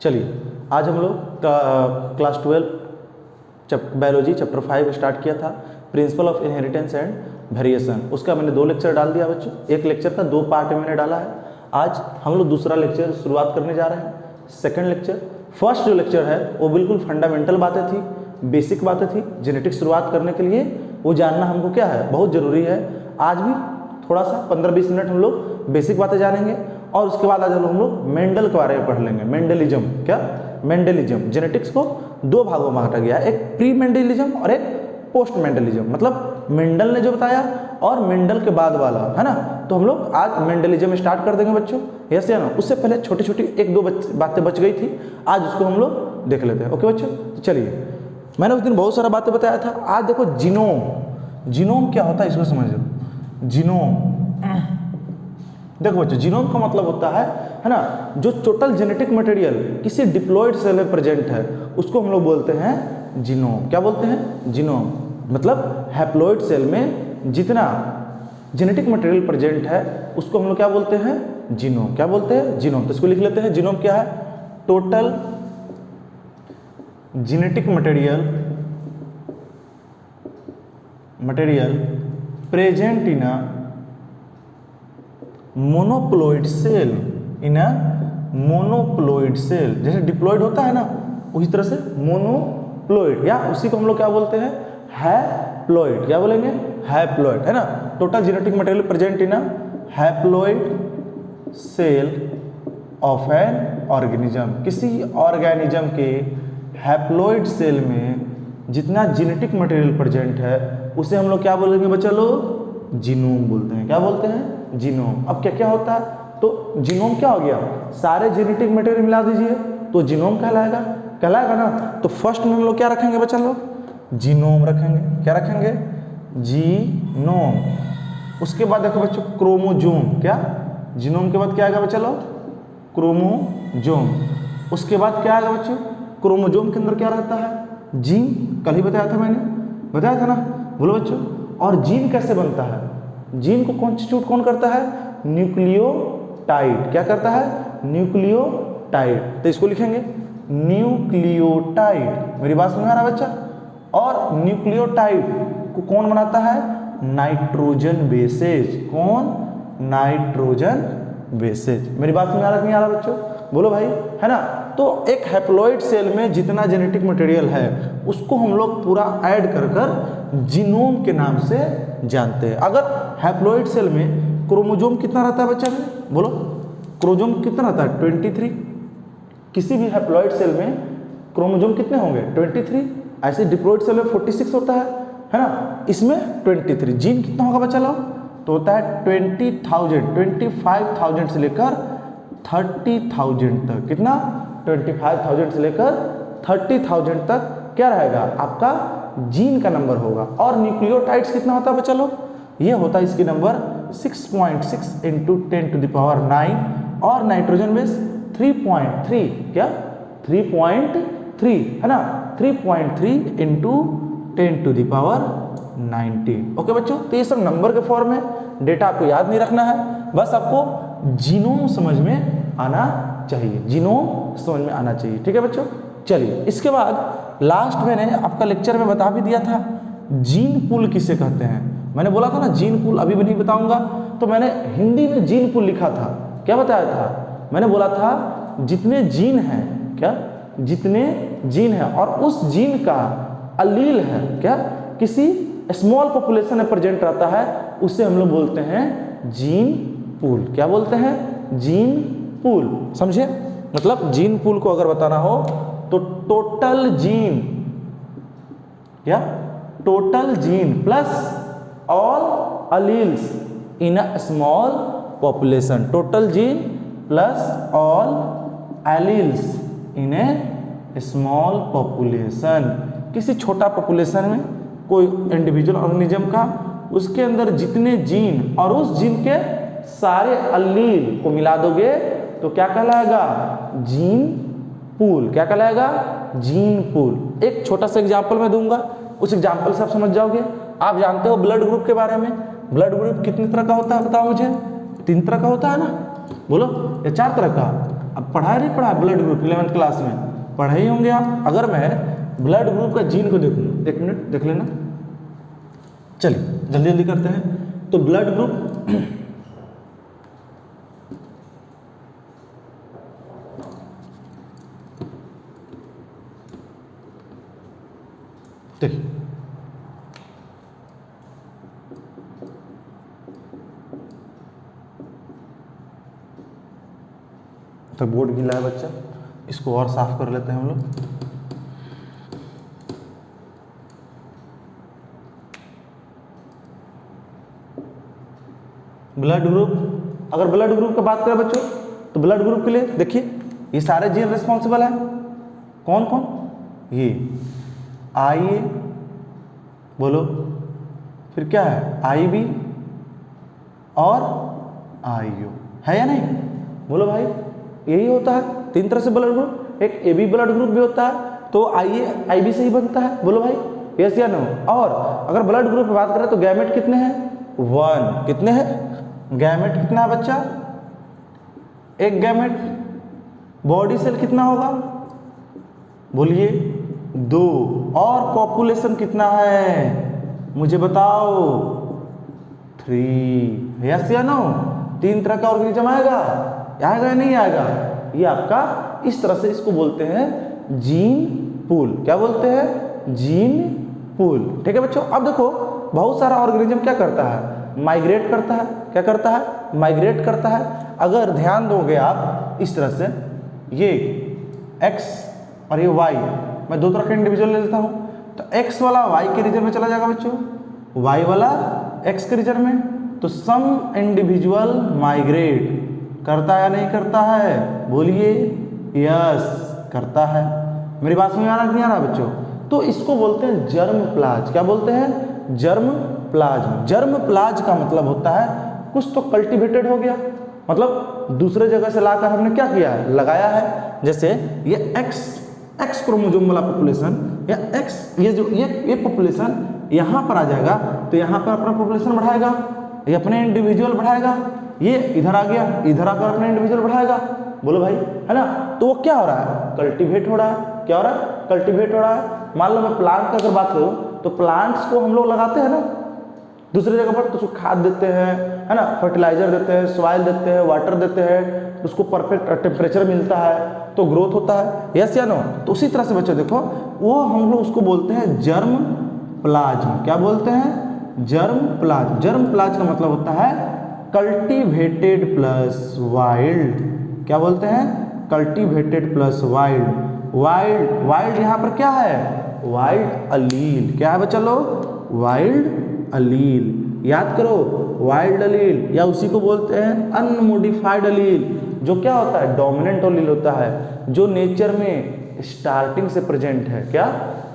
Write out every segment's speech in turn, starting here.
चलिए आज हम लोग क्लास 12 बायोलॉजी चैप्टर 5 स्टार्ट किया था, principle of inheritance and variation. उसका मैंने 2 लेक्चर डाल दिया बच्चों, एक लेक्चर का 2 पार्ट में मैंने डाला है। आज हम लोग दूसरा लेक्चर शुरुआत करने जा रहे हैं, सेकंड लेक्चर। फर्स्ट जो लेक्चर है वो बिल्कुल फंडामेंटल बातें थी, बेसिक बातें थी। जेनेटिक्स शुरुआत करने के लिए वो जानना हमको क्या है, बहुत ज़रूरी है। आज भी थोड़ा सा 15-20 मिनट हम लोग बेसिक बातें जानेंगे और उसके बाद आज हम लोग मेंडल के बारे में पढ़ लेंगे। मेंडलिज्म, क्या मेंडलिज्म। जेनेटिक्स को 2 भागों में बांटा गया है, एक प्री मेंडलिज्म और एक पोस्ट मेंडलिज्म। मतलब मेंडल ने जो बताया और मेंडल के बाद वाला, है ना। तो हम लोग आज मेंडलिज्म स्टार्ट कर देंगे बच्चों, यस या नो। उससे पहले छोटी छोटी 1-2 बातें बच गई थी, आज उसको हम लोग देख लेते हैं। ओके बच्चों, तो चलिए, मैंने उस दिन बहुत सारा बातें बताया था। आज देखो जीनोम, जीनोम क्या होता है इसको समझो। जीनोम, देखो बच्चों, जीनोम का मतलब होता है ना, जो टोटल जेनेटिक मटेरियल किसी डिप्लॉयड सेल में प्रेजेंट है उसको हम लोग बोलते हैं जीनोम। क्या बोलते हैं? जीनोम। मतलब हैप्लॉयड सेल में जितना जेनेटिक मटेरियल प्रेजेंट है उसको हम लोग क्या बोलते हैं? जीनोम। क्या बोलते हैं? जीनोम। तो इसको लिख लेते हैं। जीनोम क्या है? Total genetic material present in a monoploid cell, in a monoploid cell. जैसे डिप्लॉइड होता है ना, उसी तरह से मोनोप्लॉइड, या उसी को हम लोग क्या बोलते हैं? हैप्लॉइड। क्या बोलेंगे? हैप्लॉइड, है ना। Total genetic material present in a haploid cell of an organism. किसी ऑर्गेनिज्म के हैप्लॉइड सेल में जितना जेनेटिक मटेरियल प्रेजेंट है उसे हम लोग क्या बोलेंगे बच्चा लोग? जीनोम बोलते हैं। क्या बोलते हैं? जीनोम। अब क्या क्या होता है? तो जीनोम क्या हो गया? सारे जेनेटिक मटेरियल मिला दीजिए तो जीनोम कहलाएगा, कहलाएगा ना। तो फर्स्ट में हम लोग क्या रखेंगे बच्चा लोग? जीनोम रखेंगे। क्या रखेंगे? जीनोम। उसके बाद देखो बच्चों क्रोमोजोम। क्या? जीनोम के बाद क्या आएगा बच्चा लोग? क्रोमोजोम। उसके बाद क्या आएगा बच्चों? क्रोमोजोम के अंदर क्या रहता है? जीन। कल ही बताया था मैंने, बताया था ना, बोलो बच्चों। और जीन कैसे बनता है? जीन को कॉन्स्टिट्यूट कौन करता है? न्यूक्लियोटाइड। क्या करता है? न्यूक्लियोटाइड। तो इसको लिखेंगे न्यूक्लियोटाइड। मेरी बात समझ आ रहा है बच्चा? और न्यूक्लियोटाइड को कौन बनाता है? Nitrogen bases. कौन? Nitrogen bases. मेरी बात समझ आ रहा है कि नहीं आ रहा बच्चों? बोलो भाई, है ना। तो एक हैप्लॉइड सेल में जितना जेनेटिक मटेरियल है उसको हम लोग पूरा ऐड कर कर जीनोम के नाम से जानते हैं। अगर हैप्लॉइड सेल में क्रोमोजोम कितना रहता है बच्चा में? बोलो, क्रोमोजोम कितना रहता है? 23। किसी भी हैप्लॉइड सेल में क्रोमोजोम कितने होंगे? 23। ऐसे डिप्लॉइड सेल में 46 होता है ना। इसमें 23। जीन कितना होगा बच्चा लोग? तो होता है 20,000, 25,000 से लेकर 30,000 तक। कितना? 25,000 से लेकर 30,000 तक क्या रहेगा? आपका जीन का नंबर होगा। और न्यूक्लियोटाइड्स कितना होता है बच्चा लोग? ये होता है इसकी नंबर 6.6 × 10⁹ और नाइट्रोजन बेस 3.3। क्या? 3.3, है ना। 3.3 × 10⁻90। ओके बच्चों, तो ये सब नंबर के फॉर्म में, डेटा आपको याद नहीं रखना है, बस आपको जीनोम समझ में आना चाहिए। जीनोम समझ में आना चाहिए, ठीक है बच्चों। चलिए, इसके बाद लास्ट मैंने आपका लेक्चर में बता भी दिया था जीन पूल किसे कहते हैं। मैंने बोला था ना जीन पूल अभी भी नहीं बताऊंगा, तो मैंने हिंदी में जीन पूल लिखा था। क्या बताया था? मैंने बोला था जितने जीन हैं, क्या? जितने जीन हैं और उस जीन का अलील है, क्या, किसी स्मॉल पॉपुलेशन में प्रेजेंट रहता है, उसे हम लोग बोलते हैं जीन पूल। क्या बोलते हैं? Gene pool. समझे? मतलब जीन पूल को अगर बताना हो तो टोटल जीन, क्या? Total gene plus all alleles in a small population. Total gene plus all alleles in A small population. किसी छोटा पॉपुलेशन में कोई इंडिविजुअल ऑर्गेनिज्म का, उसके अंदर जितने जीन और उस जीन के सारे अलील को मिला दोगे तो क्या कहलाएगा? Gene pool. क्या कहलाएगा? Gene pool. एक छोटा सा एग्जांपल मैं दूंगा, उस एग्जांपल से आप समझ जाओगे। आप जानते हो ब्लड ग्रुप के बारे में? ब्लड ग्रुप कितने तरह का होता है बताओ मुझे? 3 तरह का होता है ना, बोलो, या 4 तरह का? अब पढ़ा नहीं पढ़ा ब्लड ग्रुप 11th क्लास में पढ़े ही होंगे आप। अगर मैं ब्लड ग्रुप का जीन को देखूँ, एक मिनट देख लेना, चलिए जल्दी जल्दी करते हैं। तो ब्लड ग्रुप देखिए, तो बोर्ड गीला है बच्चा, इसको और साफ कर लेते हैं हम लोग। ब्लड ग्रुप, अगर ब्लड ग्रुप की बात करें बच्चों, तो ब्लड ग्रुप के लिए देखिए ये सारे जीन रिस्पॉन्सिबल है। कौन कौन? ये IA, बोलो, फिर क्या है IB और IO, है या नहीं? बोलो भाई, यही होता है। 3 तरह से ब्लड ग्रुप, एक AB ब्लड ग्रुप भी होता है, तो IA IB से ही बनता है। बोलो भाई, यस या नो? और अगर ब्लड ग्रुप की बात करें तो गैमेट कितने हैं? 1। कितने हैं? गैमेट कितना है बच्चा? एक गैमेट। बॉडी सेल कितना होगा? बोलिए 2। और पॉपुलेशन कितना है मुझे बताओ? 3। यस या नो? 3 तरह का ऑर्गेनिज्म आएगा या नहीं आएगा? ये आपका इस तरह से, इसको बोलते हैं जीन पूल। क्या बोलते हैं? Gene pool. ठीक है बच्चों। अब देखो, बहुत सारा ऑर्गेनिज्म क्या करता है? माइग्रेट करता है। क्या करता है? माइग्रेट करता है। अगर ध्यान दोगे आप इस तरह से, ये X और ये Y, मैं 2 तरह के इंडिविजुअल ले लेता हूँ, तो X वाला Y के रीजन में चला जाएगा बच्चों, Y वाला X के रीजन में। तो सम इंडिविजुअल माइग्रेट करता है या नहीं करता है? बोलिए यस, करता है। मेरी बात समझ में आ रहा नहीं आ रहा बच्चों? तो इसको बोलते हैं जर्म प्लाज। क्या बोलते हैं? Germ plasm. जर्म प्लाज का मतलब होता है कुछ तो कल्टीवेटेड हो गया, मतलब दूसरे जगह से लाकर हमने क्या किया है? लगाया है। जैसे ये एक्स क्रोमोसोम वाला पॉपुलेशन या X, ये पॉपुलेशन यहाँ पर आ जाएगा, तो यहाँ पर अपना पॉपुलेशन बढ़ाएगा, ये अपने इंडिविजुअल बढ़ाएगा, ये इधर आ गया, इधर आकर अपने इंडिविजुअल बढ़ाएगा। बोलो भाई, है ना? तो वो क्या हो रहा है? कल्टीवेट हो रहा है। क्या हो रहा है? कल्टीवेट हो रहा है। मान लो मैं प्लांट का अगर बात करूँ, तो प्लांट्स को हम लोग लगाते हैं ना दूसरी जगह पर, तो उसको खाद देते हैं, है ना, फर्टिलाइजर देते हैं, सॉइल देते हैं, वाटर देते हैं, उसको परफेक्ट टेम्परेचर मिलता है तो ग्रोथ होता है। यस या नो? तो उसी तरह से बच्चों देखो, वो हम लोग उसको बोलते हैं जर्म प्लाज्म। क्या बोलते हैं? Germ plasm. जर्म प्लाज्म का मतलब होता है कल्टीवेटेड प्लस वाइल्ड। क्या बोलते हैं? Cultivated plus wild. वाइल्ड यहाँ पर क्या है? वाइल्ड अलील। क्या है बच्चा लोग? वाइल्ड अलील। याद करो, वाइल्ड अलील या उसी को बोलते हैं अनमोडिफाइड अलील, जो क्या होता है? डोमिनेंट अलील होता है, जो नेचर में स्टार्टिंग से प्रेजेंट है। क्या?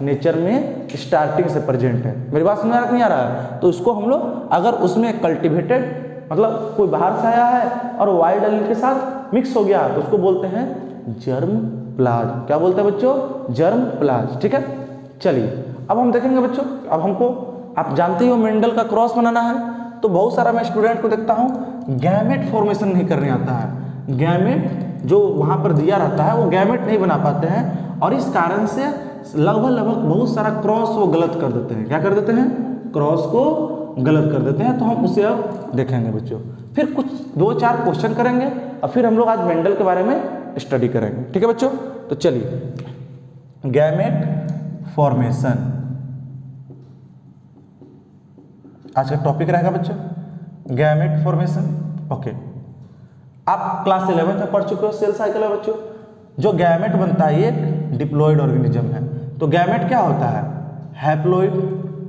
नेचर में स्टार्टिंग से प्रेजेंट है। मेरी बात समझ नहीं आ रहा है? तो इसको हम लोग अगर उसमें कल्टीवेटेड, मतलब कोई बाहर से आया है और वाइल्ड अलील के साथ मिक्स हो गया, तो उसको बोलते हैं जर्म प्लाज। क्या बोलते हैं बच्चों? जर्म प्लाज। ठीक है, चलिए अब हम देखेंगे बच्चों। अब हमको, आप जानते हो मेंडल का क्रॉस बनाना है, तो बहुत सारा मैं स्टूडेंट को देखता हूँ गैमेट फॉर्मेशन नहीं करने आता है। गैमेट जो वहाँ पर दिया रहता है वो गैमेट नहीं बना पाते हैं, और इस कारण से लगभग बहुत सारा क्रॉस वो गलत कर देते हैं। क्या कर देते हैं? क्रॉस को गलत कर देते हैं। तो हम उसे अब देखेंगे बच्चों, फिर कुछ 2-4 क्वेश्चन करेंगे और फिर हम लोग आज मेंडल के बारे में स्टडी करेंगे। ठीक है बच्चों? तो चलिए, गैमेट फॉर्मेशन आज का टॉपिक रहेगा बच्चों, गैमेट फॉर्मेशन। ओके, आप क्लास 11 में पढ़ चुके हो सेल साइकिल में बच्चों। जो गैमेट बनता है ये एक डिप्लॉइड ऑर्गेनिज्म है। तो गैमेट क्या होता है? हैप्लॉइड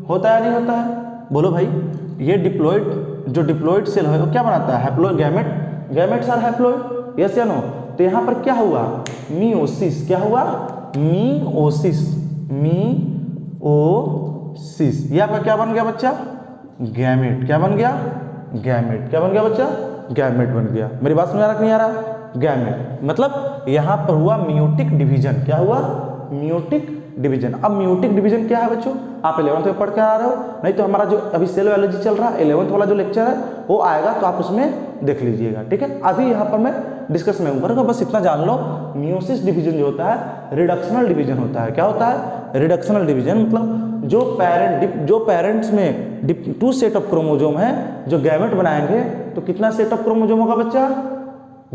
होता है, नहीं होता है? बोलो भाई, ये डिप्लॉइड, जो डिप्लॉइड सेल है वो क्या बनाता है? Haploid. Gametes are haploid. Yes या नो? तो यहाँ पर क्या हुआ? मियोसिस। क्या हुआ? मियोसिस। ये आपका क्या बन गया बच्चा? गैमेट। क्या बन गया? गैमेट। क्या बन गया बच्चा? गैमेट बन गया। मेरी बात समझ नहीं आ रहा? गैमेट मतलब यहाँ पर हुआ मियोटिक डिवीजन। क्या हुआ? Meiotic division. अब मियोटिक डिवीजन क्या है बच्चों? आप 11th में पढ़ के आ रहे हो, नहीं तो हमारा जो अभी सेल बायोलॉजी चल रहा है 11th वाला जो लेक्चर है वो आएगा, तो आप उसमें देख लीजिएगा। ठीक है, अभी यहाँ पर मैं डिस्कस में करूंगा, बस इतना जान लो मियोसिस डिवीजन जो होता है रिडक्शनल डिवीजन होता है। क्या होता है? Reductional division. मतलब जो पेरेंट्स में 2 सेट ऑफ क्रोमोजोम है जो गैमेट बनाएंगे, तो कितना सेट ऑफ क्रोमोजोम होगा बच्चा?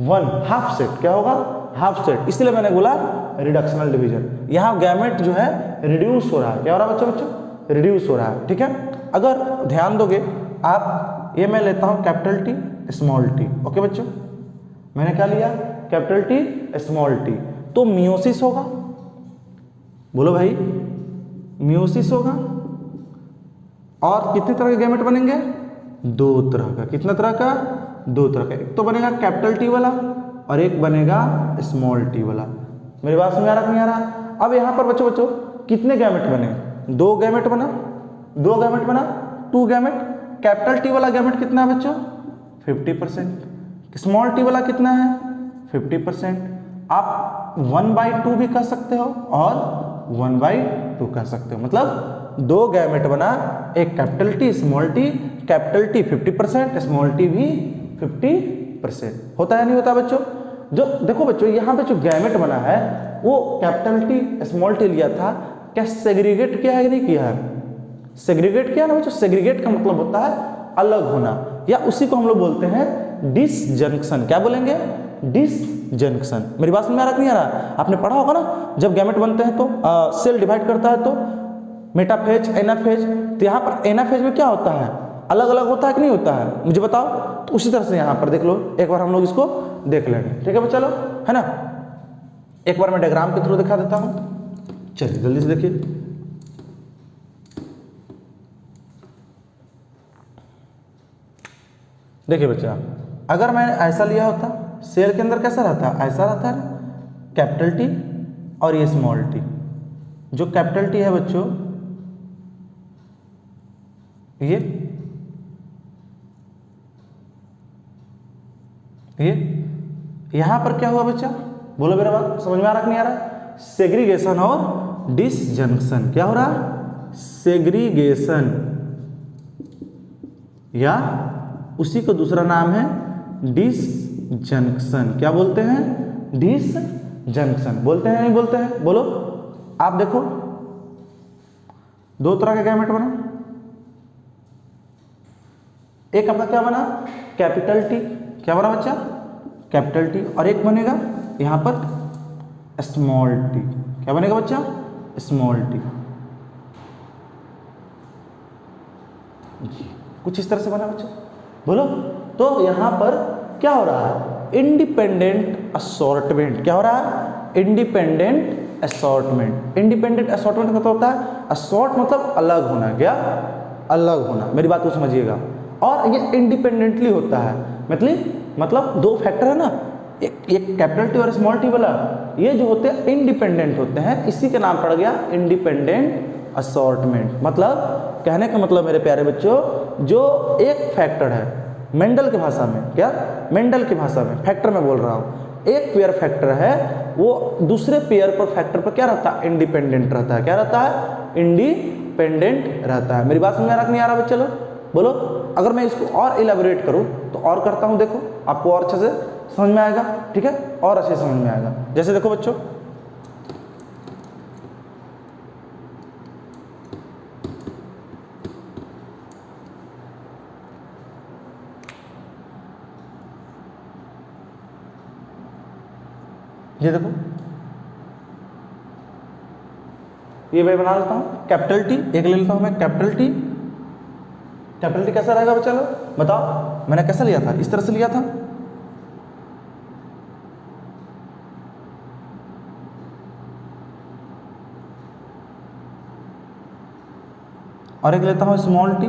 1 हाफ सेट। क्या होगा? Half set. इसलिए मैंने बोला रिडक्शनल डिवीजन। यहाँ गैमेट जो है रिड्यूस हो रहा है। क्या हो रहा है बच्चों? रिड्यूस हो रहा है। ठीक है, अगर ध्यान दोगे आप, ये मैं लेता हूं capital T small T. Okay बच्चों, मैंने क्या लिया? Capital T small T. तो मियोसिस होगा, बोलो भाई, मियोसिस होगा। और कितने तरह के गैमेट बनेंगे? 2 तरह का। कितना तरह का? 2 तरह का। एक तो बनेगा कैपिटल टी वाला और एक बनेगा स्मॉल टी वाला। मेरी बात समझ आ रहा नहीं आ रहा? अब यहां पर बच्चों कितने गैमेट बने? 2 गैमेट बना, 2 गैमेट बना, 2 गैमेट। कैपिटल टी वाला गैमेट कितना है बच्चों? 50%। स्मॉल टी वाला कितना है? 50%। आप 1/2 भी कह सकते हो और 1/2 कह सकते हो। मतलब 2 गैमेट बना, एक capital T small T. Capital T 50%, small T भी 50% होता है, नहीं होता बच्चों? जो देखो बच्चों, यहाँ पे जो गैमेट बना है वो कैपिटल टी स्मॉल टी लिया था, क्या सेग्रीगेट किया है कि नहीं किया है? सेग्रीगेट किया ना बच्चों। सेग्रीगेट का मतलब होता है अलग होना, या उसी को हम लोग बोलते हैं डिसजंक्शन। क्या बोलेंगे? डिसजंक्शन। मेरी बात समझ में आ रहा कि नहीं आ रहा? आपने पढ़ा होगा ना, जब गैमेट बनते हैं तो सेल डिवाइड करता है तो मेटाफेज, एनाफेज। तो यहाँ पर एनाफेज में क्या होता है? अलग अलग होता है कि नहीं होता है? मुझे बताओ। तो उसी तरह से यहाँ पर देख लो, एक बार हम लोग इसको देख लेंगे। ठीक है बच्चा लोग, है ना? एक बार मैं डायग्राम के थ्रू दिखा देता हूँ। चलिए जल्दी से देखिए। देखिए बच्चा, अगर मैंने ऐसा लिया होता, सेल के अंदर कैसा रहता? ऐसा रहता है ना, कैपिटल टी और ये स्मॉल टी। जो कैपिटल टी है बच्चों, ये यहां पर क्या हुआ बच्चा? बोलो मेरा बात समझ में आ रहा कि नहीं आ रहा? सेग्रीगेशन और डिसजंक्शन। क्या हो रहा? सेग्रीगेशन, या उसी को दूसरा नाम है डिसजंक्शन। क्या बोलते हैं? डिसजंक्शन बोलते हैं, नहीं बोलते हैं? बोलो। आप देखो, 2 तरह के गैमेट बना। एक आपका क्या बना? Capital T. क्या बना बच्चा? Capital T. और एक बनेगा यहां पर स्मॉल टी। क्या बनेगा बच्चा? Small T. कुछ इस तरह से बना बच्चा, बोलो। तो यहां पर क्या हो रहा है? Independent assortment. क्या हो रहा है? Independent assortment. इंडिपेंडेंट असॉर्टमेंट मतलब होता है, असॉर्ट मतलब अलग होना। क्या? अलग होना। मेरी बात को समझिएगा। और ये इंडिपेंडेंटली होता है, मतलब 2 फैक्टर है ना, एक कैपिटल टी और स्मॉल टी वाला, ये जो होते हैं इंडिपेंडेंट होते हैं, इसी का नाम पड़ गया इंडिपेंडेंट असॉर्टमेंट। मतलब कहने का मतलब मेरे प्यारे बच्चों, जो एक फैक्टर है मेंडल की भाषा में, क्या मेंडल की भाषा में फैक्टर में बोल रहा हूं, एक पेयर फैक्टर है, वो दूसरे पेयर पर फैक्टर पर क्या रहता है? इंडिपेंडेंट रहता है। क्या रहता है? इंडिपेंडेंट रहता है। मेरी बात समझ में आ रहा कि नहीं आ रहा बच्चे लोग? बोलो। अगर मैं इसको और इलेबोरेट करूं तो और करता हूं, देखो आपको और अच्छे से समझ में आएगा। ठीक है, और अच्छे से समझ में आएगा। जैसे देखो बच्चों, ये देखो, ये मैं बना लेता हूं कैपिटल टी। एक ले लेता हूं मैं कैपिटल टी। कैपिटल टी कैसा रहेगा बच्चा लोग? बताओ। मैंने कैसा लिया था? इस तरह से लिया था। और एक लेता हूं स्मॉल टी।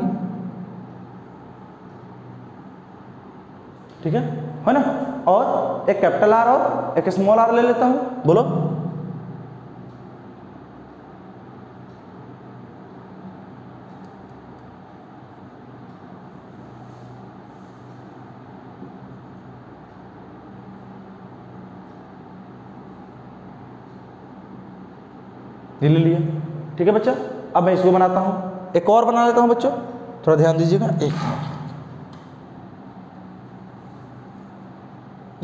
ठीक है ना? और एक कैपिटल आर और एक स्मॉल आर ले लेता हूं। बोलो। ये ले लिया। ठीक है बच्चा, अब मैं इसको बनाता हूं, एक और बना लेता हूं बच्चों, थोड़ा ध्यान दीजिएगा। एक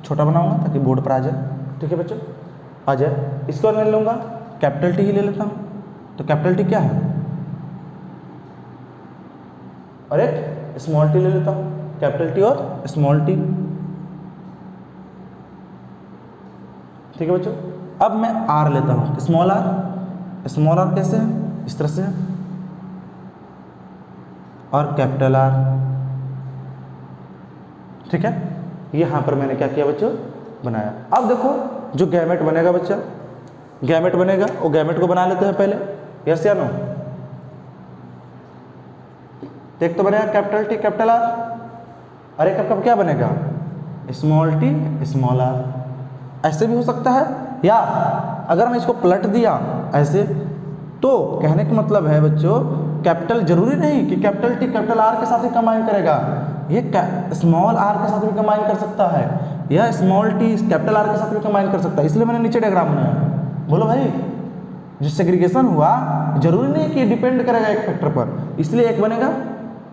छोटा बनाऊंगा ताकि बोर्ड पर आ जाए। ठीक है बच्चों, आ जाए। इसको मैं ले लूँगा कैपिटल टी ही ले लेता हूँ। तो कैपिटल टी क्या है, और एक स्मॉल टी ले लेता हूँ, कैपिटल टी और स्मॉल टी। ठीक है बच्चों, अब मैं आर लेता हूँ, स्मॉल आर। स्मॉल आर कैसे है, इस तरह से है, और कैपिटल आर। ठीक है, यहाँ पर मैंने क्या किया बच्चों, बनाया। अब देखो जो गैमेट बनेगा बच्चा, गैमेट बनेगा, वो गैमेट को बना लेते हैं पहले, यस या नो। एक तो बनेगा कैपिटल टी कैपिटल आर, और एक कब क्या बनेगा, स्मॉल टी स्मॉल आर। ऐसे भी हो सकता है, या अगर मैं इसको पलट दिया ऐसे, तो कहने का मतलब है बच्चों कैपिटल जरूरी नहीं कि कैपिटल टी कैपिटल आर के साथ ही कंबाइन करेगा, ये स्मॉल आर के साथ भी कंबाइन कर सकता है, या स्मॉल टी कैपिटल आर के साथ भी कंबाइन कर सकता है। इसलिए मैंने नीचे डायग्राम बनाया। बोलो भाई, जो सेग्रीगेशन हुआ जरूरी नहीं कि डिपेंड करेगा एक फैक्टर पर, इसलिए एक बनेगा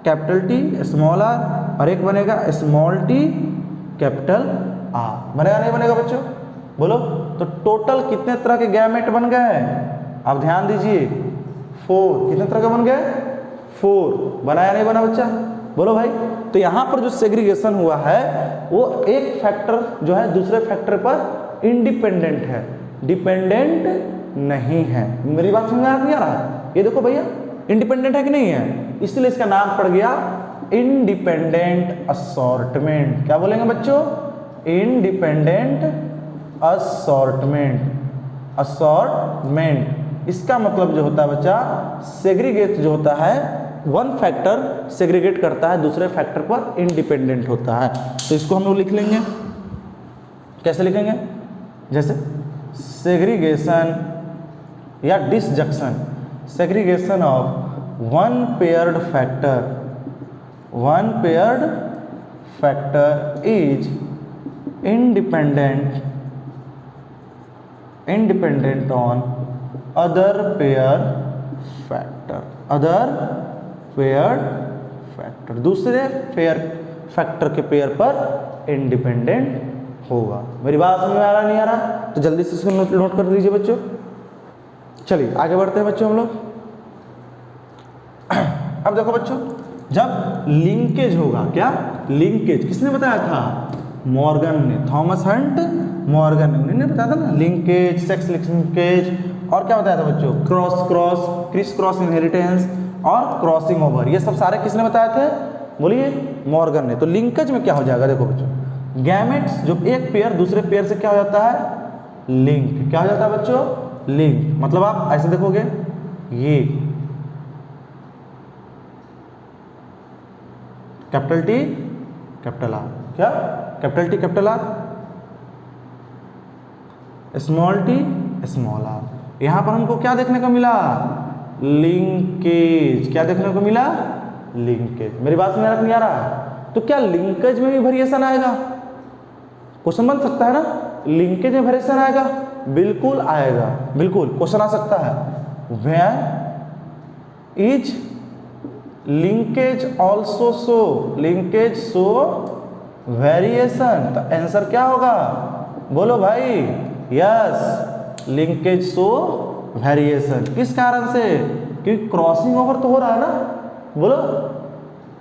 कैपिटल टी स्मॉल आर और एक बनेगा स्मॉल टी कैपिटल आर। बनेगा नहीं बनेगा बच्चों, बोलो। तो टोटल कितने तरह के गैमेट बन गए, आप ध्यान दीजिए, 4। कितने तरह के बन गए, 4। बनाया नहीं बना बच्चा, बोलो भाई। तो यहाँ पर जो सेग्रीगेशन हुआ है वो एक फैक्टर जो है दूसरे फैक्टर पर इंडिपेंडेंट है, डिपेंडेंट नहीं है। मेरी बात समझ नहीं आ रहा, ये देखो भैया इंडिपेंडेंट है कि नहीं है, इसलिए इसका नाम पड़ गया इंडिपेंडेंट असॉर्टमेंट। क्या बोलेंगे बच्चों, इंडिपेंडेंट असॉर्टमेंट। असॉर्टमेंट इसका मतलब जो होता है बच्चा, सेग्रीगेट जो होता है, वन फैक्टर सेग्रीगेट करता है दूसरे फैक्टर पर इंडिपेंडेंट होता है। तो इसको हम लोग लिख लेंगे, कैसे लिखेंगे, जैसे सेग्रीगेशन या disjunction, segregation of one paired factor is independent on other paired factor, दूसरे पेयर फैक्टर के पेयर पर इंडिपेंडेंट होगा। मेरी बात समझ में आ रहा नहीं आ रहा, तो जल्दी से इसको नोट कर लीजिए बच्चों। चलिए आगे बढ़ते हैं बच्चों हम लोग। अब देखो बच्चों, जब लिंकेज होगा, क्या लिंकेज किसने बताया था, मॉर्गन ने, थॉमस हंट मॉर्गन ने, उन्होंने बताया था ना, लिंकेज, सेक्स लिंकेज, और क्या बताया था बच्चों, क्रिस क्रॉस इनहेरिटेंस और क्रॉसिंग ओवर, ये सब सारे किसने बताए थे, बोलिए मॉर्गन ने। तो लिंकेज में क्या हो जाएगा, देखो बच्चों, गैमेट्स जो एक पेयर दूसरे पेयर से क्या हो जाता है, लिंक। क्या हो जाता है बच्चों, लिंक। मतलब आप ऐसे देखोगे, ये कैपिटल टी कैपिटल आर, क्या capital T capital R, small T small R. यहां पर हमको क्या देखने को मिला, लिंकेज। क्या देखने को मिला, लिंकेज। मेरी बात में नहीं आ रहा, तो क्या लिंकेज में भी वेरिएशन आएगा, क्वेश्चन बन सकता है ना, लिंकेज में वेरिएशन आएगा, बिल्कुल आएगा, बिल्कुल क्वेश्चन आ सकता है। Where is linkage also show, linkage show variation, तो आंसर क्या होगा, बोलो भाई, यस, लिंकेज शो वेरिएशन। किस कारण से, क्योंकि क्रॉसिंग ओवर तो हो रहा है ना, बोलो।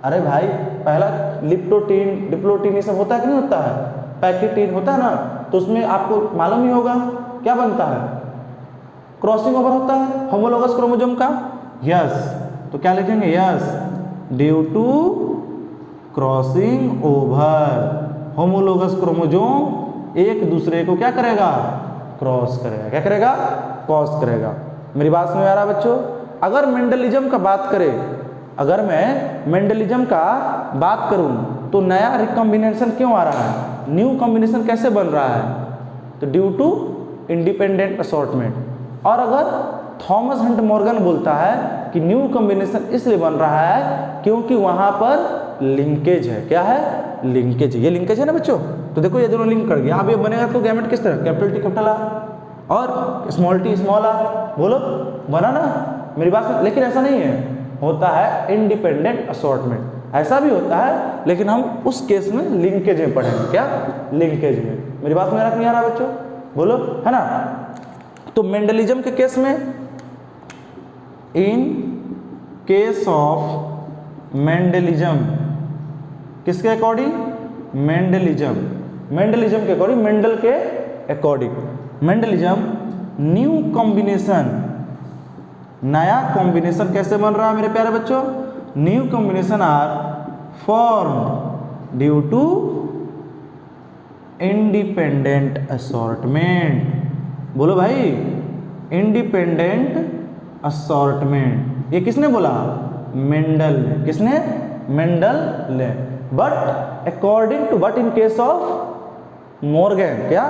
अरे भाई पहला लिप्टोटीन डिप्लोटीन ये सब होता है कि नहीं होता है, पैकेटीन होता है ना, तो उसमें आपको मालूम ही होगा क्या बनता है, क्रॉसिंग ओवर होता है होमोलोगस क्रोमोसोम का, यस। तो क्या लिखेंगे, yes, due to crossing over, homologous chromosome एक दूसरे को क्या करेगा, क्रॉस करेगा। क्या करेगा, क्रॉस करेगा। मेरी बात समझ में आ रहा है बच्चों। अगर मेंडलिज्म का बात करें, अगर मैं मेंडलिज्म का बात करूं, तो नया रिकॉम्बिनेशन क्यों आ रहा है, न्यू कॉम्बिनेशन कैसे बन रहा है, तो ड्यू टू इंडिपेंडेंट असॉर्टमेंट। और अगर थॉमस हंट मॉर्गन बोलता है कि न्यू कॉम्बिनेशन इसलिए बन रहा है क्योंकि वहां पर लिंकेज है। क्या है, लिंकेज। ये लिंकेज है ना बच्चों, तो देखो ये दोनों लिंक कर गया। अब ये बनेगा तो गैमेट किस तरह, कैपिटल टी कैपिटल आर और स्मॉल टी स्मॉल आर, बोलो बना ना, मेरी बात। लेकिन ऐसा नहीं है, होता है इंडिपेंडेंट असॉर्टमेंट, ऐसा भी होता है, लेकिन हम उस केस में लिंकेज में पढ़ेंगे। क्या, लिंकेज में। मेरी बात में आ रहा नहीं आ रहा बच्चों, बोलो, है ना। तो मेंडलिज्म के केस में, इन केस ऑफ मेंडलिज्म, किसके अकॉर्डिंग, मेंडलिज्म के अकॉर्डिंग, मेंडल के अकॉर्डिंग, मेंडलिज्म न्यू कॉम्बिनेशन, नया कॉम्बिनेशन कैसे बन रहा है मेरे प्यारे बच्चों, new combination are form due to independent assortment, बोलो भाई, इंडिपेंडेंट असॉर्टमेंट, ये किसने बोला, मेंडल ने, किसने, मेंडल ने। But according to, but in case of Morgan, क्या,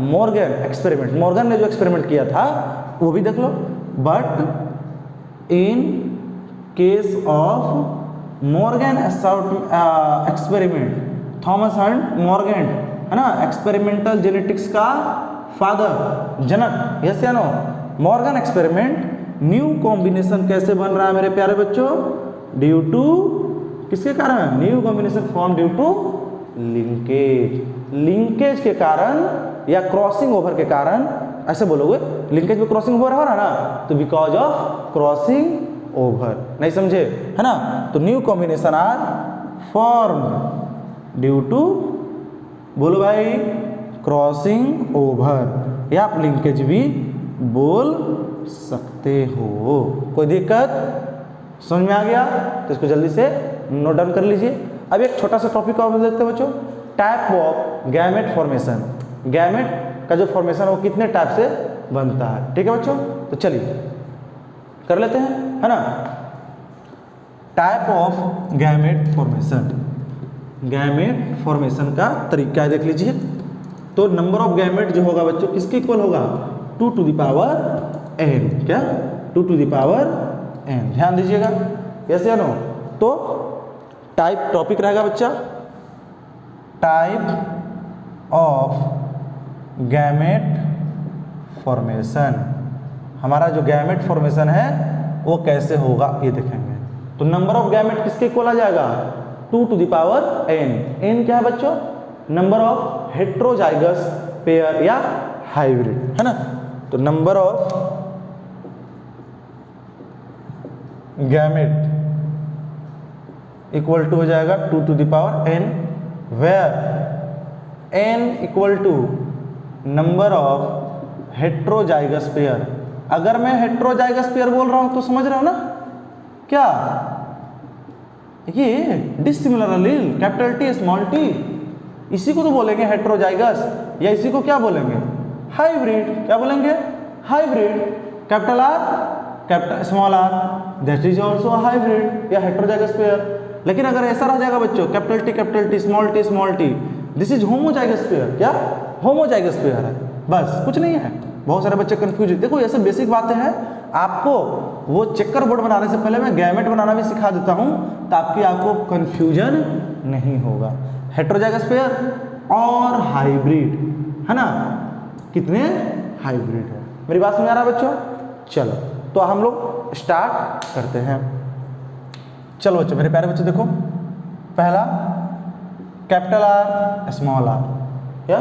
मॉर्गन एक्सपेरिमेंट, मॉर्गन ने जो एक्सपेरिमेंट किया था वो भी देख लो, but in case of Morgan experiment, Thomas Hunt Morgan, है ना, एक्सपेरिमेंटल जेनेटिक्स का फादर, जनक, यस या no, Morgan experiment, new combination कैसे बन रहा है मेरे प्यारे बच्चों, ड्यू टू, किसके कारण, new combination form due to linkage, linkage के कारण या क्रॉसिंग ओवर के कारण, ऐसे बोलोगे, लिंकेज में क्रॉसिंग ओवर हो रहा है ना, तो बिकॉज ऑफ क्रॉसिंग ओवर, नहीं समझे, है ना। तो new combination are form due to, बोलो भाई, क्रॉसिंग ओवर, या आप लिंकेज भी बोल सकते हो, कोई दिक्कत, समझ में आ गया, तो इसको जल्दी से नोट डाउन कर लीजिए। अब एक छोटा सा टॉपिक और देखते हैं बच्चों, type of gamete formation, gamete का जो फॉर्मेशन है वो कितने टाइप से बनता है, ठीक है बच्चों, तो चलिए कर लेते हैं, है ना। Type of gamete formation, gamete formation का तरीका है, देख लीजिए। तो नंबर ऑफ गैमेट जो होगा बच्चों किसके इक्वल होगा, 2 to the power n, क्या, 2 to the power n, ध्यान दीजिएगा, यस या नो। तो टाइप टॉपिक रहेगा बच्चा, टाइप ऑफ गैमेट फॉर्मेशन, हमारा जो गैमेट फॉर्मेशन है वो कैसे होगा ये देखेंगे। तो नंबर ऑफ गैमेट किसके इक्वल आ जाएगा, 2 to the power n, n क्या है बच्चों, नंबर ऑफ हेट्रोजाइगस पेयर या हाइब्रिड, है ना। तो number of gamete equal to हो जाएगा 2 to the power n, where n equal to number of heterozygous pair. अगर मैं हेट्रोजाइगस पेयर बोल रहा हूं तो समझ रहे हो ना, क्या, ये dissimilar allele, capital T small T, इसी को तो बोलेंगे हेट्रोजाइगस, या इसी को क्या बोलेंगे, हाइब्रिड, क्या बोलेंगे, hybrid, capital R, capital small R, that is also hybrid या हेट्रोजाइगस पेयर। लेकिन अगर ऐसा रह जाएगा बच्चों, capital T small T, this is homozygous pair, क्या, होमोजाइगस पेयर है, बस कुछ नहीं है। बहुत सारे बच्चे कंफ्यूज, देखो ये सब बेसिक बातें हैं, आपको वो चेकर बोर्ड बनाने से पहले मैं गैमेट बनाना भी सिखा देता हूं ताकि आपको कंफ्यूजन नहीं होगा। हेट्रोजाइगस पेयर और हाइब्रिड, है ना, कितने हाइब्रिड है, मेरी बात समझ आ रहा है बच्चों। चलो तो हम लोग स्टार्ट करते हैं। चलो बच्चों, मेरे प्यारे बच्चों देखो, पहला कैपिटल आर स्मॉल आर, क्या,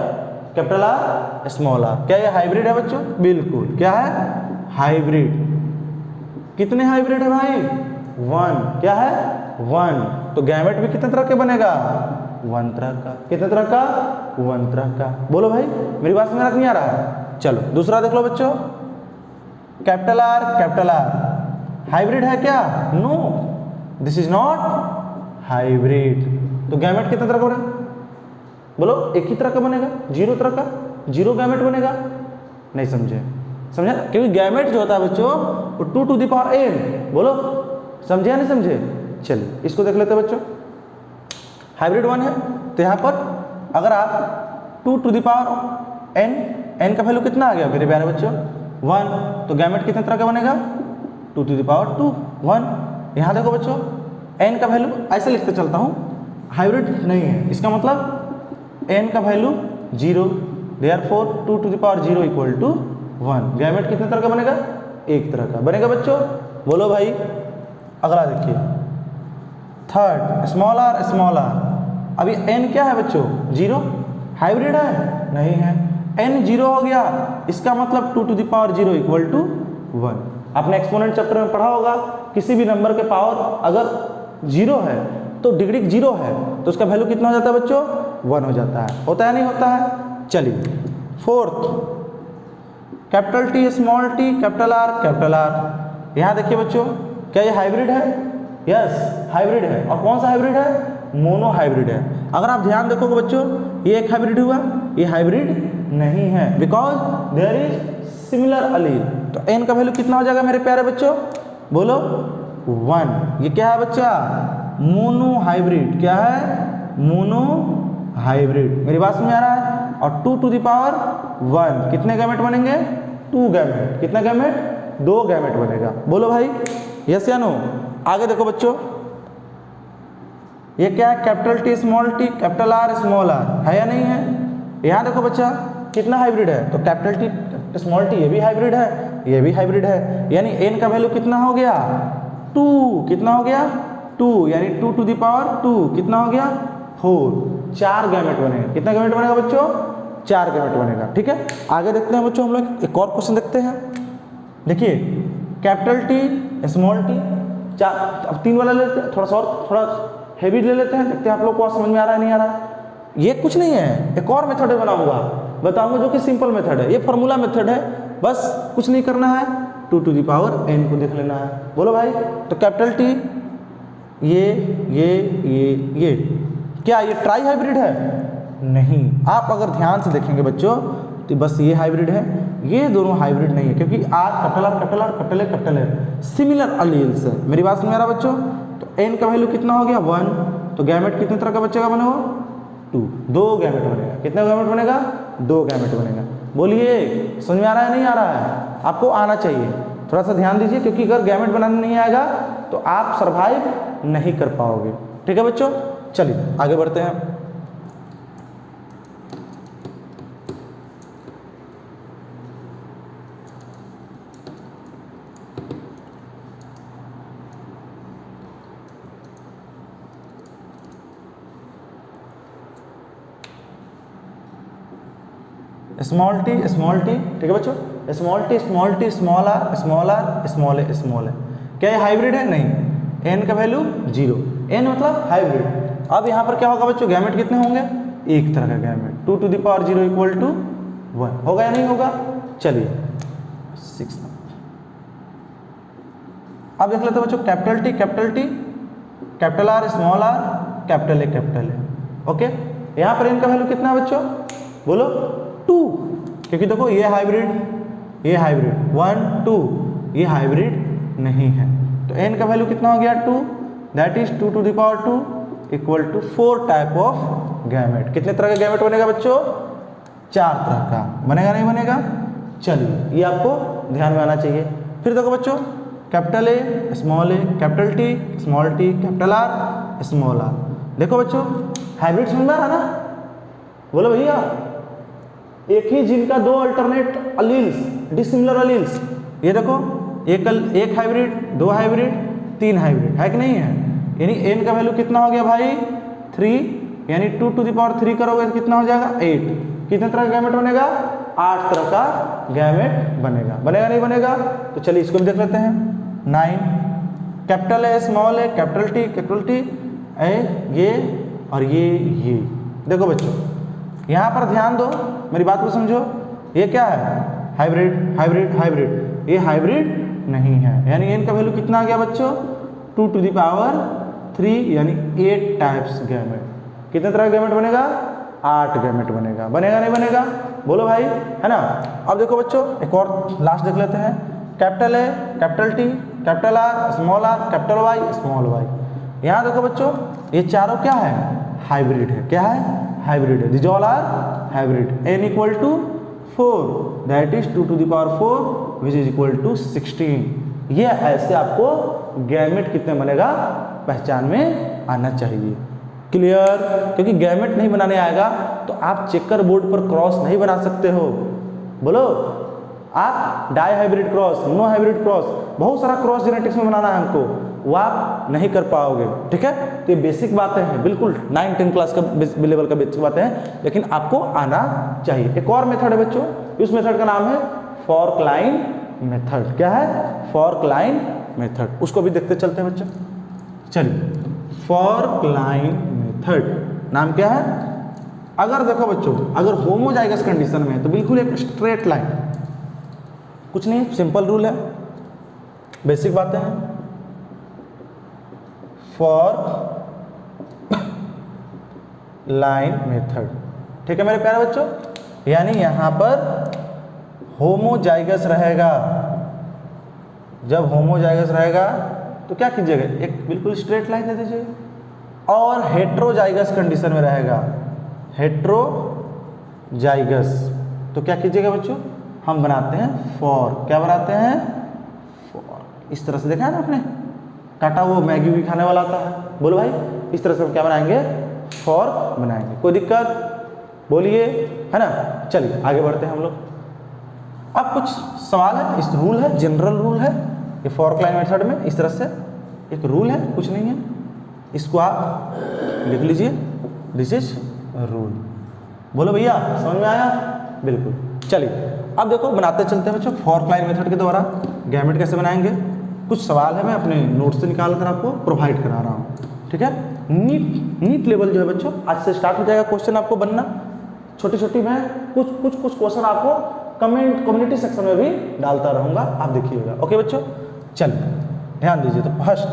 कैपिटल आर स्मॉल आर, क्या ये हाइब्रिड है बच्चों, बिल्कुल, क्या है, हाइब्रिड। कितने हाइब्रिड है भाई, 1, क्या है, 1। तो गैमेट भी कितने तरह के बनेगा, 1 तरह का, कितने तरह का, 1 तरह का, बोलो भाई, मेरी बात समझ नहीं आ रहा है। चलो दूसरा देख लो बच्चों, कैपिटल आर हाइब्रिड है क्या, no, this is not hybrid. तो गैमेट कितने तरह का बनेगा, बोलो, एक ही तरह का बनेगा, 0 तरह का, 0 गैमेट बनेगा, नहीं समझे, समझे, क्योंकि गैमेट जो होता है बच्चों वो 2 to the power n, बोलो, समझे या नहीं समझे। चलिए इसको देख लेते हैं बच्चों, हाइब्रिड 1 है, तो यहाँ पर अगर आप 2 to the power n का वैल्यू कितना आ गया मेरे प्यारे बच्चों, 1, तो गैमेट कितने तरह का बनेगा, 2 to the power 2, 1। यहाँ देखो बच्चों, n का वैल्यू ऐसे लिखते चलता हूँ, हाइब्रिड नहीं है, इसका मतलब n का value 0, therefore 2 to the power 0 equal to 1। Gamete कितने तरह का बनेगा, एक तरह का बनेगा बच्चों, बोलो भाई। अगला देखिए, थर्ड स्मॉल आर, अभी n क्या है बच्चों, 0, हाइब्रिड है? नहीं है। n 0 हो गया, इसका मतलब 2 to the power 0 equal to 1। आपने एक्सपोनेंट चैप्टर में पढ़ा होगा, किसी भी नंबर के पावर अगर 0 है तो डिग्री 0 है तो उसका वैल्यू कितना हो जाता है बच्चों? 1 हो जाता है। होता है नहीं होता है? चलिए fourth, capital T small T capital are. यहाँ देखिए बच्चों, क्या ये हाइब्रिड है? यस हाइब्रिड है। और कौन सा हाइब्रिड है? मोनो हाइब्रिड है। अगर आप ध्यान देखोगे बच्चों, ये एक हाइब्रिड हुआ, ये हाइब्रिड नहीं है, बिकॉज देयर इज सिमिलर अलील। तो n का वैल्यू कितना हो जाएगा मेरे प्यारे बच्चों? बोलो 1। ये क्या है बच्चा? Mono hybrid. क्या है? Mono hybrid. मेरी बात समझ आ रहा है? और 2 to the power 1 कितने गैमेट बनेंगे? 2 गैमेट। कितना गैमेट? 2 गैमेट बनेगा। बोलो भाई यस या नो? आगे देखो बच्चों, ये क्या है? Capital T small T capital R small R, है या नहीं है? यहाँ देखो बच्चा, कितना हाइब्रिड है? तो कैपिटल टी स्मॉल टी ये भी हाइब्रिड है, ये भी हाइब्रिड है। यानी n का वैल्यू कितना हो गया? 2। कितना हो गया? 2। यानी 2 to the power 2 कितना हो गया? 4। 4 गैमेट बनेगा। कितना गैमेट बनेगा बच्चों? 4 गैमेट बनेगा। ठीक है, आगे देखते हैं बच्चों, हम लोग एक और क्वेश्चन देखते हैं। देखिए कैपिटल टी स्मॉल टी, अब 3 वाला लेते हैं, थोड़ा सा और थोड़ा हैवी ले लेते हैं, देखते हैं आप लोग को समझ में आ रहा है नहीं आ रहा है। ये कुछ नहीं है, एक और मेथड बताऊंगा जो कि सिंपल मेथड है। ये फॉर्मूला मेथड है, बस कुछ नहीं करना है, 2 to the power n को देख लेना है। बोलो भाई, तो कैपिटल टी ये क्या ये ट्राई हाइब्रिड है? नहीं। आप अगर ध्यान से देखेंगे बच्चों तो बस ये हाइब्रिड है, ये दोनों हाइब्रिड नहीं है, क्योंकि कैपिटल है, सिमिलर अलील्स है। मेरी बात समझ आ रहा बच्चों? तो n का वैल्यू कितना हो गया? 1। तो गैमेट कितने तरह का बचेगा बने वो? 2। 2 गैमेट बनेगा। कितना गैमेट बनेगा? 2 गैमेट बनेगा। बोलिए समझ में आ रहा है नहीं आ रहा है? आपको आना चाहिए, थोड़ा सा ध्यान दीजिए, क्योंकि अगर गैमेट बनाने नहीं आएगा तो आप सरवाइव नहीं कर पाओगे। ठीक है बच्चों, चलिए आगे बढ़ते हैं। स्मॉल टी, ठीक है बच्चों, small T small R small A. क्या ये हाइब्रिड है? नहीं। n का वैल्यू 0, n मतलब हाइब्रिड। अब यहाँ पर क्या होगा बच्चों? गैमेट कितने होंगे? एक तरह का gamete, 2 to the power 0 equal to 1। होगा या नहीं होगा? चलिए 6 अब देख लेते हैं बच्चों, capital T capital R capital A. Okay, यहाँ पर n का वैल्यू कितना है बच्चों? बोलो 2, क्योंकि देखो ये हाइब्रिड 1 2, ये हाइब्रिड नहीं है। तो n का वैल्यू कितना हो गया? 2, that is 2 to the power 2 equal to 4 type of gamete. कितने तरह का गैमेट बनेगा बच्चों? 4 तरह का। बनेगा नहीं बनेगा? चलिए ये आपको ध्यान में आना चाहिए। फिर देखो बच्चों, capital A capital T small T capital R small R. देखो बच्चों, हाइब्रिड समझ में आ रहा ना? बोलो भैया, एक ही जीन का 2 अल्टरनेट अलील्स, डिसिमिलर अलील्स। ये देखो, एक हाइब्रिड, 2 हाइब्रिड, 3 हाइब्रिड, है कि नहीं है? यानी n का वैल्यू कितना हो गया भाई? 3, यानी 2 to the power 3 करोगे तो कितना हो जाएगा? 8। कितने तरह का गैमेट बनेगा? 8 तरह का गैमेट बनेगा। बनेगा नहीं बनेगा? तो चलिए इसको भी देख लेते हैं। 9, कैपिटल ए कैपिटल टी ये और ये। देखो बच्चों, यहाँ पर ध्यान दो, मेरी बात को समझो। ये क्या है? हाइब्रिड। ये हाइब्रिड नहीं है, यानी n का वैल्यू कितना आ गया बच्चों? 2 to the power 3, यानी 8 टाइप्स गैमेट। कितने तरह का गैमेट बनेगा? 8 गैमेट बनेगा। बनेगा नहीं बनेगा? बोलो भाई, है ना? अब देखो बच्चों, एक और लास्ट देख लेते हैं। Capital A capital T capital R capital Y small Y. यहाँ देखो बच्चों, ये चारों क्या है? हाइब्रिड है। क्या है? हाइब्रिड है। This all are hybrid. n equal to 4, that is 2 to the power 4 which is equal to 16। ये ऐसे आपको गैमेट कितने बनेगा पहचान में आना चाहिए। क्लियर? क्योंकि गैमेट नहीं बनाने आएगा तो आप चेकर बोर्ड पर क्रॉस नहीं बना सकते हो। बोलो, आप dihybrid cross, monohybrid cross, बहुत सारा क्रॉस जेनेटिक्स में बनाना है हमको। वो आप नहीं कर पाओगे, ठीक है। तो ये बेसिक बातें हैं, बिल्कुल 9-10 क्लास का लेवल का बेसिक बातें हैं, लेकिन आपको आना चाहिए। एक और मेथड है बच्चों, इस मेथड का नाम है फॉर्क लाइन मेथड। क्या है? Fork line method. उसको भी देखते चलते हैं बच्चों। चलिए, फॉर्क लाइन मेथड नाम क्या है? अगर देखो बच्चों, अगर होमोजाइगस कंडीशन में है तो बिल्कुल एक स्ट्रेट लाइन, कुछ नहीं, सिंपल रूल है, बेसिक बातें हैं। फॉर्क लाइन मेथड, ठीक है मेरे प्यारे बच्चों। यानी यहां पर होमोजाइगस रहेगा, जब होमोजाइगस रहेगा तो क्या कीजिएगा, एक बिल्कुल स्ट्रेट लाइन दे दीजिएगा। और हेट्रोजाइगस कंडीशन में रहेगा, हेट्रोजाइगस, तो क्या कीजिएगा बच्चों, हम बनाते हैं फॉर्क। क्या बनाते हैं? फॉर्क। इस तरह से देखा है ना आपने, काटा वो मैगी भी खाने वाला आता है, बोलो भाई, इस तरह से हम क्या बनाएंगे, फॉर्क बनाएंगे। कोई दिक्कत? बोलिए, है ना। चलिए आगे बढ़ते हैं हम लोग। अब कुछ सवाल है, इस रूल है, जनरल रूल है ये फॉर्क लाइन मेथड में, इस तरह से एक रूल है, कुछ नहीं है, इसको आप लिख लीजिए, दिस इज रूल। बोलो भैया, समझ में आया? बिल्कुल। चलिए अब देखो बनाते चलते हैं बच्चों फॉर्क लाइन मेथड के द्वारा गैमेट कैसे बनाएंगे। कुछ सवाल है, मैं अपने नोट से निकाल कर आपको प्रोवाइड करा रहा हूँ, ठीक है। नीट लेवल जो है बच्चों आज से स्टार्ट हो जाएगा क्वेश्चन आपको बनना। छोटी छोटी मैं कुछ क्वेश्चन आपको कम्युनिटी सेक्शन में भी डालता रहूंगा, आप देखिएगा। ओके बच्चों, चलिए ध्यान दीजिए। तो first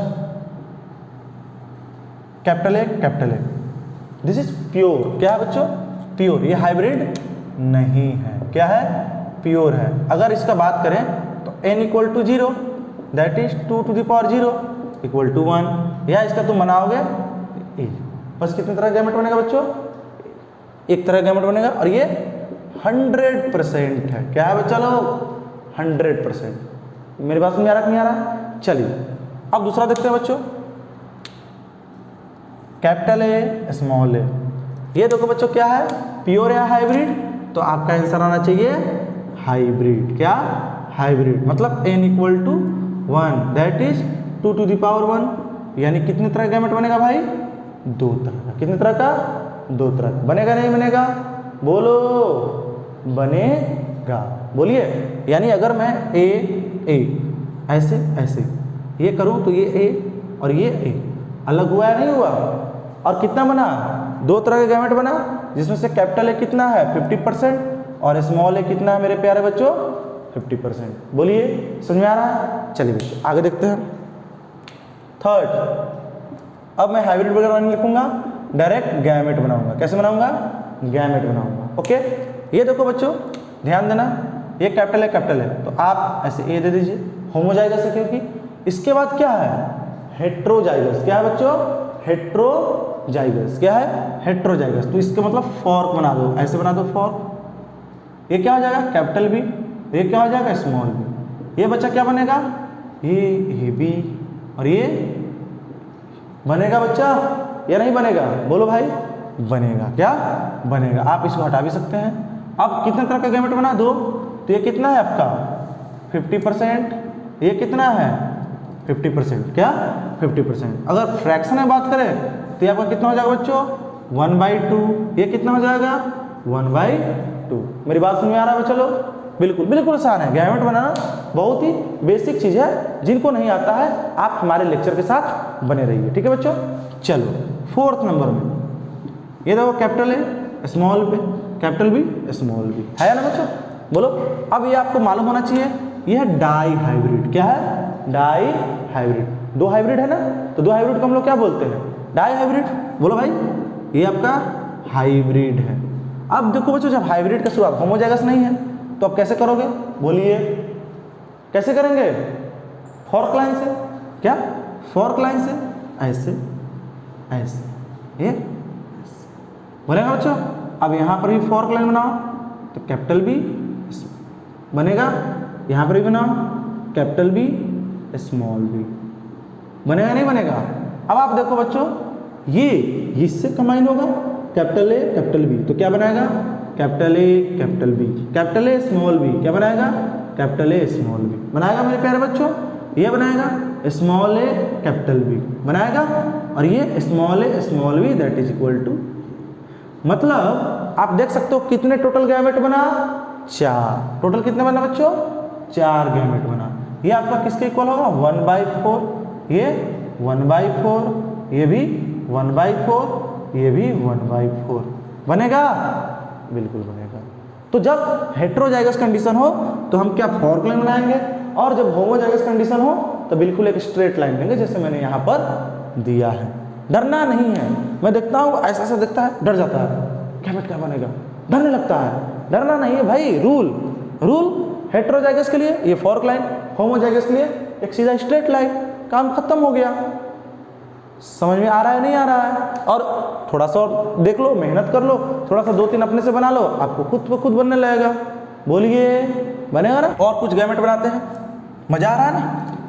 capital A, this is pure. क्या है बच्चों? प्योर। ये हाइब्रिड नहीं है, क्या है? प्योर है। अगर इसका बात करें तो n = 0, that is 2 to the power 0 = 1। या इसका तुम बनाओगे बस कितने तरह गैमेट बनेगा बच्चों? एक तरह गैमेट बनेगा, और ये 100% है। क्या है बच्चा लोग? 100%। मेरी बात समझ आ रहा नहीं आ रहा? चलिए अब दूसरा देखते हैं बच्चों, कैपिटल ए स्मॉल ए। ये देखो बच्चों क्या है, प्योर या हाइब्रिड? तो आपका आंसर आना चाहिए हाइब्रिड। क्या? हाइब्रिड। मतलब n = 1, that is 2 to the power 1। यानी कितने तरह का गैमेट बनेगा भाई? 2 तरह का। कितने तरह का? 2 तरह का। बनेगा नहीं बनेगा? बोलो, बनेगा। बोलिए। यानी अगर मैं ए ऐसे ऐसे ये करूं तो ये ए और ये ए अलग हुआ है, नहीं हुआ? और कितना बना? 2 तरह का गैमेट बना, जिसमें से कैपिटल ए कितना है? 50%, और स्मॉल ए कितना है मेरे प्यारे बच्चों? 50%। बोलिए, समझ में आ रहा है? चलिए बच्चों आगे देखते हैं। थर्ड, अब मैं हाइब्रिड वगैरह नहीं लिखूंगा, डायरेक्ट गैमेट बनाऊंगा। कैसे बनाऊंगा? गैमेट बनाऊंगा। ओके, ये देखो बच्चों ध्यान देना, ये कैपिटल है तो आप ऐसे ए दे दीजिए, होमोजाइगस है क्योंकि। इसके बाद क्या है? हेट्रोजाइगस। क्या है बच्चों? हेट्रोजाइगस। क्या है? हेट्रोजाइगस। तो इसका मतलब फॉर्क बना दो, ऐसे बना दो फॉर्क। ये क्या हो जाएगा? Capital B. ये क्या हो जाएगा? Small B. ये बच्चा क्या बनेगा? ये बी, और ये बनेगा बच्चा या नहीं बनेगा? बोलो भाई, बनेगा। क्या बनेगा? आप इसको हटा भी सकते हैं। अब कितने तरह का गैमेट बना? 2। तो ये कितना है आपका? 50%। ये कितना है? 50%। क्या? 50%। अगर फ्रैक्शन में बात करें तो ये आपका कितना हो जाएगा बच्चों? 1/2। ये कितना हो जाएगा? 1/2। मेरी बात समझ में आ रहा है? चलो बिल्कुल बिल्कुल आसान है। गैमेट बनाना बहुत ही बेसिक चीज़ है, जिनको नहीं आता है आप हमारे लेक्चर के साथ बने रहिए, ठीक है बच्चों। चलो 4th नंबर में ये देखो capital A small B, capital B small B, है ना बच्चों? बोलो। अब ये आपको मालूम होना चाहिए, ये है डाई हाइब्रिड। क्या है? Die hybrid. 2 हाइब्रिड है ना, तो 2 हाइब्रिड को हम लोग क्या बोलते हैं? Dihybrid. बोलो भाई, ये आपका हाइब्रिड है। अब देखो बच्चों, जब हाइब्रिड का शुरुआत होमोजाइगस नहीं है तो आप कैसे करोगे? बोलिए, कैसे करेंगे? फॉर्क लाइन से। क्या? फॉर्क लाइन से ऐसे ऐसे, ये बनेगा बच्चों। अब यहाँ पर भी फॉर्क लाइन बनाओ तो कैपिटल बी बनेगा, यहाँ पर भी बनाओ कैपिटल बी स्मॉल बी, बनेगा नहीं बनेगा? अब आप देखो बच्चों, ये इससे कंबाइन होगा, कैपिटल ए कैपिटल बी, तो क्या बनाएगा? Capital A capital B, capital A small B, क्या बनाएगा? कैपिटल ए स्मॉल बी बनाएगा मेरे प्यारे बच्चों। ये बनाएगा स्मॉल ए कैपिटल बी बनाएगा, और ये small A small B that is equal to, मतलब आप देख सकते हो कितने टोटल गैमेट बना, 4। टोटल कितने बना बच्चों, 4 गैमेट बना। ये आपका किसके इक्वल होगा, 1/4, ये 1/4, ये भी 1/4, ये भी 1/4 बनेगा, बिल्कुल बनेगा। तो जब हेटेरोजाइगस कंडीशन हो तो हम क्या फॉर्क लाइन बनाएंगे, और जब होमोजाइगस कंडीशन हो तो बिल्कुल एक स्ट्रेट लाइन लेंगे, जैसे मैंने यहाँ पर दिया है। डरना नहीं है, मैं देखता हूँ ऐसा ऐसा दिखता है, डर जाता है, गैमेट क्या बनेगा, डरने लगता है। डरना नहीं है भाई, रूल हेटेरोजाइगस के लिए ये फॉर्क लाइन, होमोजाइगस के लिए एक सीधा स्ट्रेट लाइन, काम खत्म हो गया। समझ में आ रहा है नहीं आ रहा है? और थोड़ा सा और देख लो, मेहनत कर लो, थोड़ा सा 2-3 अपने से बना लो, आपको खुद ब खुद बनने लगेगा। बोलिए बनेगा ना? और कुछ गैमेट बनाते हैं, मजा आ रहा है ना?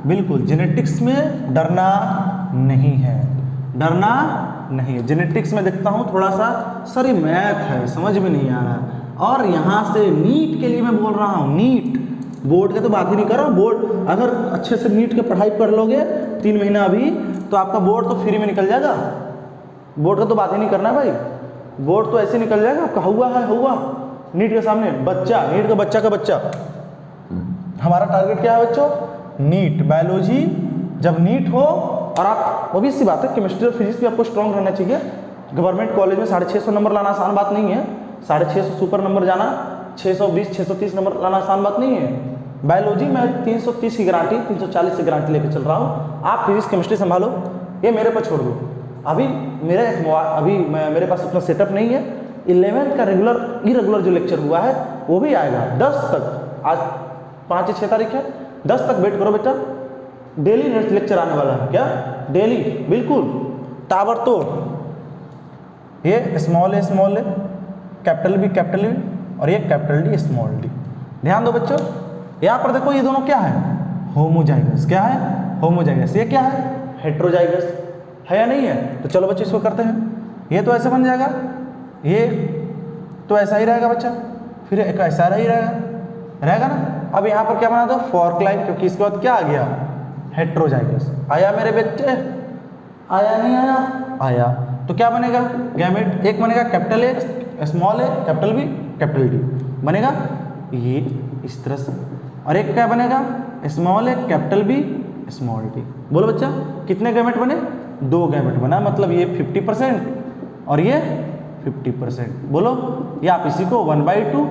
बिल्कुल, जेनेटिक्स में डरना नहीं है, डरना नहीं है। जेनेटिक्स में देखता हूँ थोड़ा सा सर ये मैथ है, समझ में नहीं आ रहा है। और यहाँ से नीट के लिए मैं बोल रहा हूँ, नीट बोर्ड के तो बात ही नहीं कर रहा हूँ। बोर्ड अगर अच्छे से नीट की पढ़ाई कर लोगे 3 महीना अभी, तो आपका बोर्ड तो फ्री में निकल जाएगा। बोर्ड का तो बात ही नहीं करना है भाई, बोर्ड तो ऐसे निकल जाएगा आपका। हुआ नीट के सामने बच्चा, नीट का बच्चा का बच्चा। हमारा टारगेट क्या है बच्चों, नीट बायोलॉजी। जब नीट हो, और आप वो भी सी बात है, केमिस्ट्री और फिजिक्स भी आपको स्ट्रॉन्ग रहना चाहिए। गवर्नमेंट कॉलेज में 650 नंबर लाना आसान बात नहीं है, 650 सुपर नंबर जाना, 620 630 नंबर लाना आसान बात नहीं है। बायोलॉजी में 330 की गारंटी, 340 की गारंटी लेकर चल रहा हूँ। आप फिजिक्स केमिस्ट्री संभालो, ये मेरे पर छोड़ दो। अभी मेरे पास उतना सेटअप नहीं है। 11th का इरेगुलर जो लेक्चर हुआ है वो भी आएगा 10 तक। आज 5 या 6 तारीख है, 10 तक वेट करो बेटा। डेली लेक्चर आने वाला है, क्या डेली, बिल्कुल ताबड़तोड़। ये स्मॉल ए कैपिटल बी और ये कैपिटल डी स्मॉल डी। ध्यान दो बच्चों, यहाँ पर देखो ये दोनों क्या है, होमोजाइगस। क्या है, होमोजाइगस। ये क्या है, हेटेरोजाइगस है या नहीं है? तो चलो बच्चों इसको करते हैं। ये तो ऐसे बन जाएगा, ये तो ऐसा ही रहेगा बच्चा, फिर एक ऐसा ही रहेगा ना। अब यहाँ पर क्या बना दो, फॉर्क लाइन, क्योंकि इसके बाद क्या आ गया, हेटेरोजाइगस। आया मेरे बच्चे, आया नहीं आया? आया। तो क्या बनेगा गैमेट, एक बनेगा capital A small A capital B capital D बनेगा, ये इस तरह से। और एक क्या बनेगा, small A capital B small D. बोलो बच्चा कितने गैमेट बने, 2 गैमेट बना, मतलब ये 50% और ये 50%। बोलो, ये आप इसी को 1/2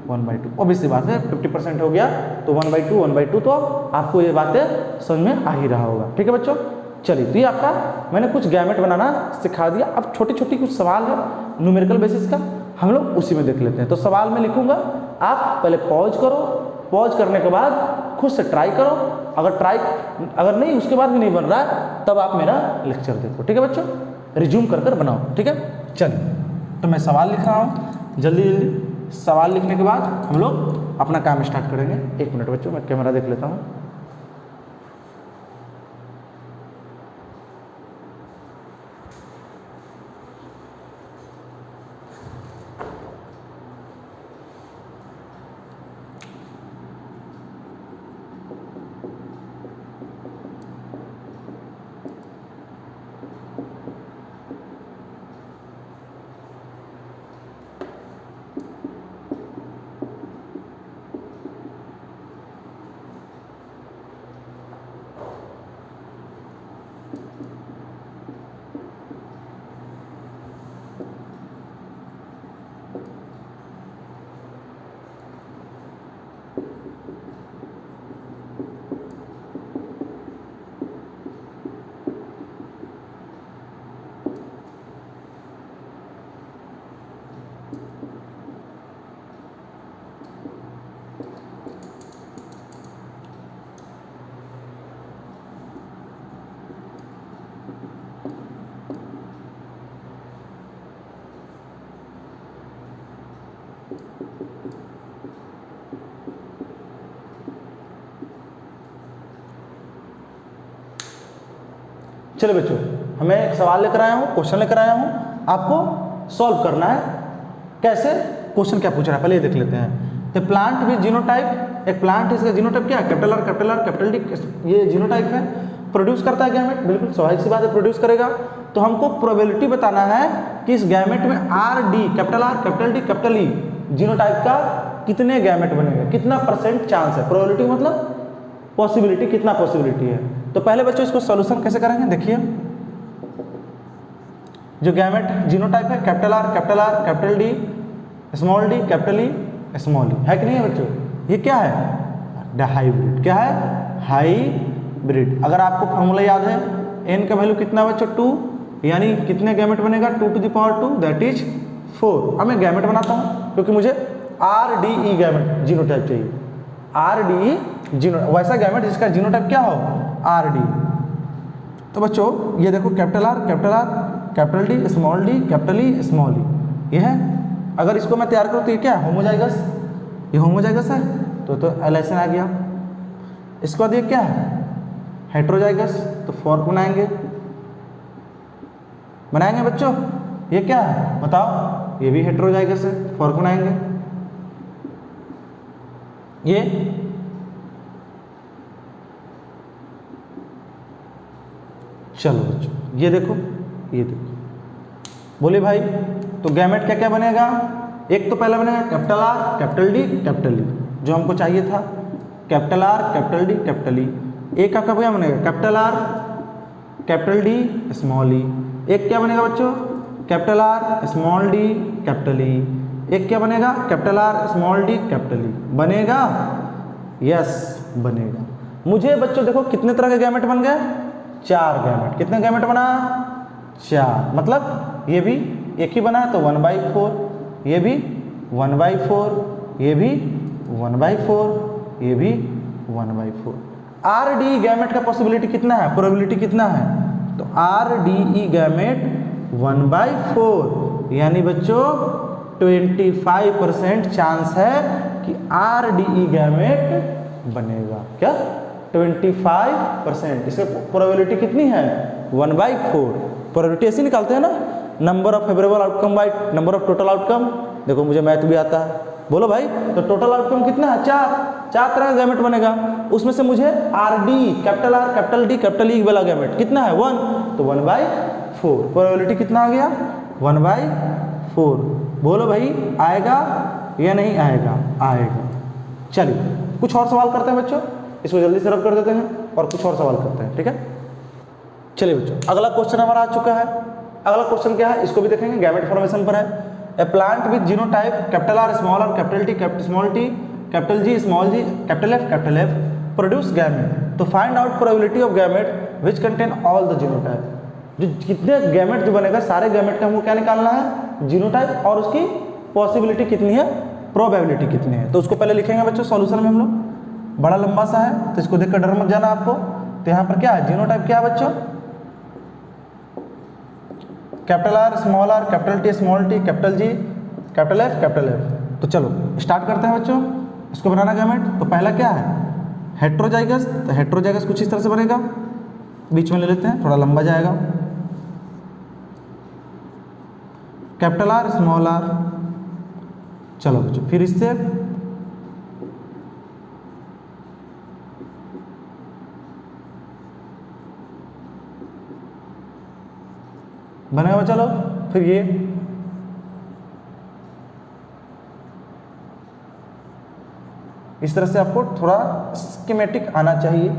ऑब्वियसली बात है, 50% हो गया तो 1/2 तो आपको ये बातें समझ में आ ही रहा होगा। ठीक है बच्चों, चलिए तो ये आपका मैंने कुछ गैमेट बनाना सिखा दिया। अब छोटी छोटी कुछ सवाल है न्यूमेरिकल बेसिस का, हम लोग उसी में देख लेते हैं। तो सवाल में लिखूंगा, आप पहले पॉज करो, पॉज करने के बाद खुद से ट्राई करो। अगर नहीं उसके बाद भी नहीं बन रहा है तब आप मेरा लेक्चर देखो। ठीक है बच्चों, रिज्यूम कर बनाओ। ठीक है, चलिए तो मैं सवाल लिख रहा हूँ, जल्दी सवाल लिखने के बाद हम लोग अपना काम स्टार्ट करेंगे। 1 मिनट बच्चों, मैं कैमरा देख लेता हूँ। चलो बच्चों, हमें एक सवाल लेकर आया हूँ, क्वेश्चन लेकर आया हूँ, आपको सॉल्व करना है। कैसे, क्वेश्चन क्या पूछ रहा है पहले ये देख लेते हैं। ए प्लांट विद जीनोटाइप, एक प्लांट इसका जीनोटाइप क्या है, कैपिटल आर कैपिटल डी, ये जीनोटाइप है, प्रोड्यूस करता है गैमेट, बिल्कुल स्वाभाविक सी बात है, प्रोड्यूस करेगा। तो हमको प्रोबेबिलिटी बताना है कि इस गैमेट में R D, capital R capital D capital ई जीनोटाइप का कितने गैमेट बनेगा, कितना परसेंट चांस है। प्रोबेबिलिटी मतलब पॉसिबिलिटी, कितना पॉसिबिलिटी है। तो पहले बच्चों इसको सॉल्यूशन कैसे करेंगे, देखिए जो गैमेट जीनोटाइप है capital R capital D small D capital E small E, है कि नहीं है बच्चों। ये क्या है, हाइब्रिड। क्या है, हाइब्रिड। अगर आपको फॉर्मूला याद है, n का वैल्यू कितना बच्चों 2, यानी कितने गैमेट बनेगा 2 to the power 2 that is 4। अब मैं गैमेट बनाता हूँ क्योंकि मुझे R D E gamete genotype चाहिए, आर डी ई जीनो, वैसा गैमेट जिसका जीनोटाइप क्या हो, आर डी। तो बच्चों ये देखो capital R capital D capital E small E, ये है। अगर इसको मैं तैयार करूँ तो ये क्या है, होमोजाइगस, ये होमोजाइगस है तो एलेसन आ गया। इसके बाद ये क्या है, हेट्रोजाइगस, तो फॉर्क बनाएंगे बच्चों। ये क्या है बताओ, ये भी हेट्रोजाइगस है, फॉर्क बनाएंगे। ये चलो बच्चों ये देखो, ये देखो, बोले भाई तो गैमेट क्या क्या बनेगा। एक तो पहला बनेगा capital R capital D capital E, जो हमको चाहिए था, capital R capital D capital E. एक आपका क्या बनेगा, capital R capital D small E. एक क्या बनेगा बच्चों, capital R small D capital E. एक क्या बनेगा, capital R small D capital E. बनेगा, यस बनेगा। मुझे बच्चों देखो कितने तरह के गैमेट बन गए, 4 गैमेट। कितने गैमेट बना, 4। मतलब ये भी एक ही बना है तो 1/4, ये भी 1/4, ये भी 1/4, ये भी 1/4। आर डी गैमेट का पॉसिबिलिटी कितना है, प्रोबेबिलिटी कितना है, तो आर डी ई गैमेट 1/4, यानी बच्चों 25% चांस है कि आर डी ई गैमेट बनेगा। क्या, 25%। इसका प्रोबेबिलिटी कितनी है, 1/4। प्रोबेबिलिटी ऐसे निकालते हैं ना, number of favourable outcome by number of total outcome. देखो मुझे मैथ भी आता है, बोलो भाई। तो टोटल आउटकम कितना है, 4 तरह का गैमेट बनेगा। उसमें से मुझे R D capital R capital D capital ई वाला गैमेट कितना है, 1, तो 1/4। प्रोबेबिलिटी कितना आ गया, 1/4। बोलो भाई आएगा या नहीं आएगा, आएगा। चलिए कुछ और सवाल करते हैं बच्चों, इसको जल्दी से रब कर देते हैं और कुछ और सवाल करते हैं, ठीक है। चलिए बच्चों अगला क्वेश्चन हमारा आ चुका है। अगला क्वेश्चन क्या है, इसको भी देखेंगे, गैमेट फॉर्मेशन पर है। A plant with genotype capital R small R capital T capital small T capital G small G capital F produce gamete. तो find out probability of gamete which contain all the genotype. जो कितने gamete जो बनेगा, सारे gamete का हमको क्या निकालना है, जीनोटाइप, और उसकी पॉसिबिलिटी कितनी है, प्रोबेबिलिटी कितनी है। तो उसको पहले लिखेंगे बच्चों सॉल्यूशन में हम लोग, बड़ा लंबा सा है तो इसको देखकर डर मत जाना आपको। तो यहाँ पर क्या है, जीनोटाइप क्या है बच्चों, capital R small R capital T small T capital G capital F. तो चलो स्टार्ट करते हैं बच्चों, इसको बनाना गैमेट। तो पहला क्या है, हेट्रोजाइगस। तो हेट्रोजाइगस कुछ इस तरह से बनेगा, बीच में ले लेते हैं, थोड़ा लंबा जाएगा। कैपिटल आर स्मॉल आर, चलो बच्चों फिर इससे बनेगा, चलो फिर ये इस तरह से आपको थोड़ा स्कीमेटिक आना चाहिए,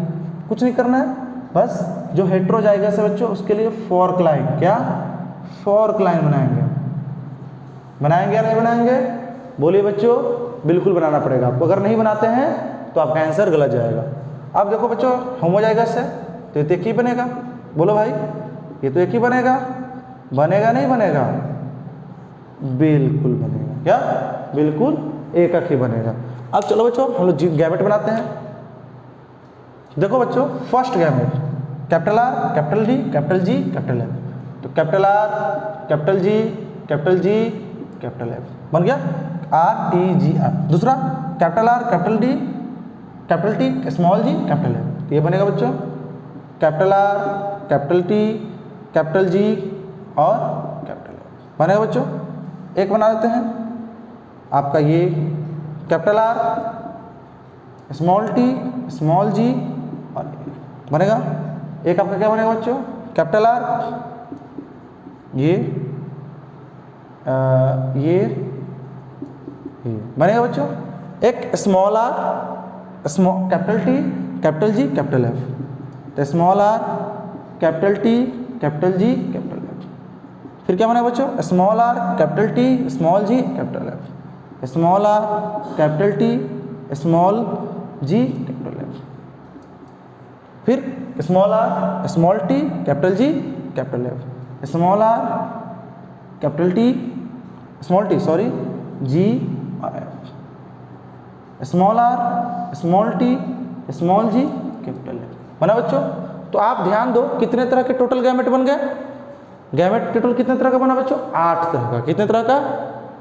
कुछ नहीं करना है, बस जो हेट्रोजाइगस है बच्चों उसके लिए फॉर्क लाइन, क्या फॉर्क लाइन बनाएंगे या नहीं बनाएंगे, बोलिए बच्चों। बिल्कुल बनाना पड़ेगा आपको, अगर नहीं बनाते हैं तो आपका आंसर गलत जाएगा। अब देखो बच्चों होमोजाइगस है तो ये तो एक ही बनेगा, बोलो भाई ये तो एक ही बनेगा, बनेगा नहीं बनेगा, बिल्कुल बनेगा, क्या बिल्कुल एक ही बनेगा। अब चलो बच्चों हम लोग गैमेट बनाते हैं। देखो बच्चों first gamete capital R capital D capital G capital F. तो capital R capital G capital F बन गया, आर टी जी एफ। दूसरा capital R capital D capital T small G capital F, ये बनेगा बच्चों capital R capital T capital G और capital F बनेगा बच्चों। एक बना देते हैं आपका ये capital R, small T, small G और बनेगा एक आपका क्या बनेगा बच्चों, कैपिटल आर, ये बनेगा बच्चों, एक small R, capital T, capital G, capital F, तो small R, capital T, capital G, capital F. फिर क्या बनेगा बच्चों, small R, capital T, small G, capital F, small R, capital T, small G, capital F. फिर small R, small T, capital G, capital F, small R, capital T, small T sorry, G और F, small R, small T, small G, capital F. बना बच्चों? तो आप ध्यान दो कितने तरह के टोटल गैमेट बन गए, गैमेट टोटल कितने तरह का बना बच्चों, 8 तरह का। कितने तरह का,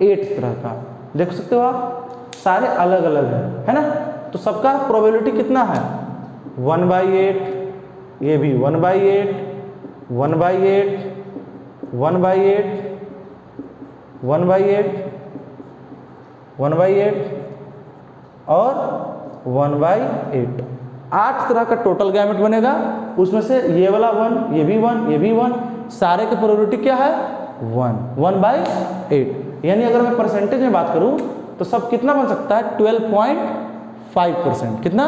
8 तरह का। देख सकते हो आप, सारे अलग अलग है ना। तो सबका प्रोबेबिलिटी कितना है, 1/8, ये भी 1/8, 1/8, 1/8, 1/8, 1/8 और 1/8। 8 तरह का टोटल गैमेट बनेगा। उसमें से ये वाला 1, ये भी 1, ये भी 1, सारे की प्रोबेबिलिटी क्या है, 1/8। यानी अगर मैं परसेंटेज में बात करूं तो सब कितना बन सकता है, 12.5%। कितना,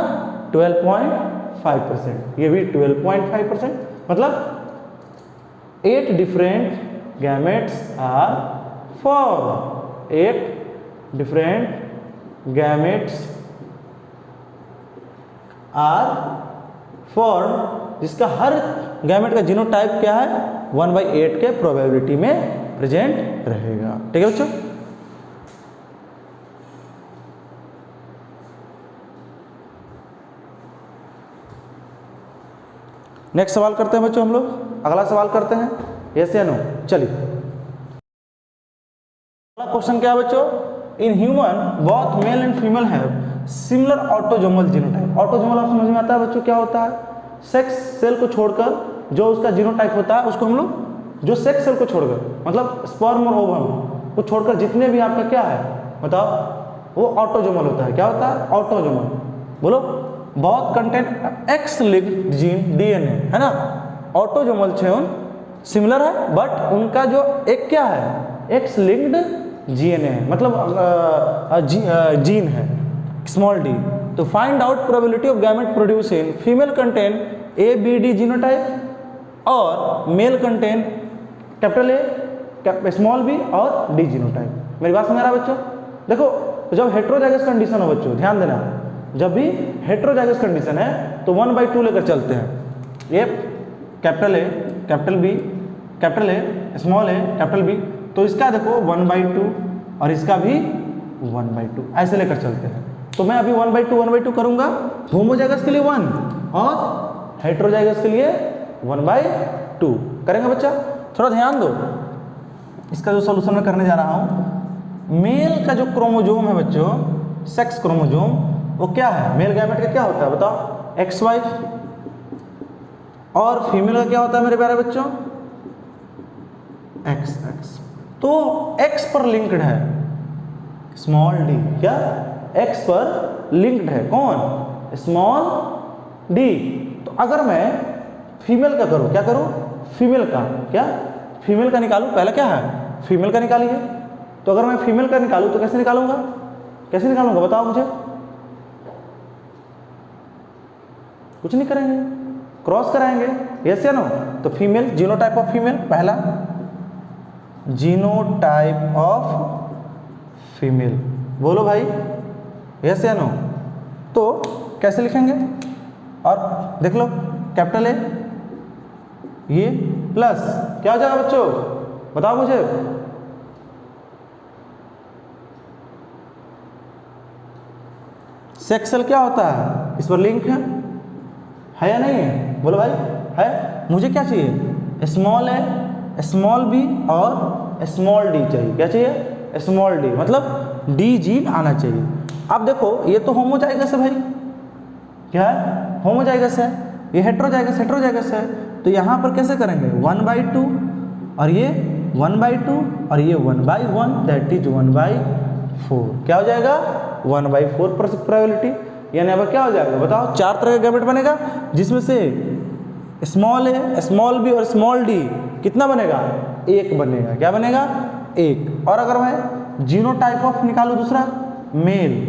12.5%। ये भी 12.5%, मतलब 8 different gametes are form, 8 different gametes are form, जिसका हर गैमेट का जीनोटाइप क्या है, 1/8 के प्रोबेबिलिटी में प्रेजेंट रहेगा। ठीक है बच्चों। नेक्स्ट सवाल करते हैं बच्चों हम लोग, अगला सवाल करते हैं, यस या नो। चलिए अगला क्वेश्चन क्या है बच्चों, in human both male and female have similar autosomal genotype. Autosomal आप समझ में आता है बच्चों क्या होता है, सेक्स सेल को छोड़कर जो उसका जीनोटाइप होता है उसको हम लोग, जो सेक्स सेल को छोड़कर मतलब स्पर्म और ओवम को छोड़कर जितने भी आपका क्या है बताओ, वो ऑटोजोमल होता है। क्या होता है, ऑटोजोमल। बोलो, बहुत content x linked gene DNA है ना, ऑटोजोमल छेवन सिमिलर है, बट उनका जो एक क्या है, एक्स लिंक्ड जीएनए है, मतलब जीन है, स्मॉल डी। तो find out probability of gamete produce in female contain A B D genotype और male contain capital A small B और डी जीनोटाइप। मेरी बात समझ रहा है बच्चों? देखो, जब हेट्रोजाइगस कंडीशन हो बच्चों, ध्यान देना, जब भी हेट्रोजाइगस कंडीशन है तो 1/2 लेकर चलते हैं। ये capital A, capital B, capital A, small A, capital B, तो इसका देखो 1/2 और इसका भी 1/2, ऐसे लेकर चलते हैं। तो मैं अभी 1/2 करूंगा, होमोजाइगस के लिए 1 और हेट्रोजाइगस के लिए 1/2 करेंगे बच्चा। थोड़ा ध्यान दो, इसका जो सॉल्यूशन मैं करने जा रहा हूं, मेल का जो क्रोमोजोम है बच्चों, सेक्स क्रोमोजोम, वो क्या है, मेल गैमेट का क्या होता है बताओ, XY, और फीमेल का क्या होता है मेरे प्यारे बच्चों, XX। तो X पर लिंक्ड है स्मॉल डी, क्या X पर लिंक्ड है कौन, स्मॉल डी। तो अगर मैं फीमेल का करूं, क्या करूं, फीमेल का, क्या फीमेल का निकालूं, पहले क्या है, फीमेल का निकालिए। तो अगर मैं फीमेल का निकालूं तो कैसे निकालूंगा, कैसे निकालूंगा बताओ मुझे, कुछ नहीं करेंगे, क्रॉस कराएंगे, यस या नो। तो फीमेल, जीनोटाइप ऑफ फीमेल, पहला जीनोटाइप ऑफ फीमेल, बोलो भाई यस या नो। तो कैसे लिखेंगे, और देख लो, कैपिटल ए, ये प्लस क्या हो जाएगा बच्चों, बताओ मुझे, सेक्सुअल क्या होता है, इस पर लिंक है या नहीं है, बोलो भाई है। मुझे क्या चाहिए, स्मॉल ए, स्मॉल बी और स्मॉल डी चाहिए। क्या चाहिए, स्मॉल डी, मतलब डी जीन आना चाहिए। अब देखो, ये तो होमोजाइगस है भाई, क्या है, होमोजाइगस है, ये हेट्रोजाइगस, हेट्रोजाइगस है। तो यहाँ पर कैसे करेंगे, 1/2 और ये 1/2 और ये 1/1, दैट इज 1/4। क्या हो जाएगा, 1/4% प्रोबेबिलिटी। यानी अब क्या हो जाएगा बताओ, 4 तरह का गैमेट बनेगा जिसमें से स्मॉल ए, स्मॉल बी और स्मॉल डी कितना बनेगा, 1 बनेगा। क्या बनेगा, 1। और अगर मैं जीनोटाइप ऑफ निकालूं दूसरा, मेल,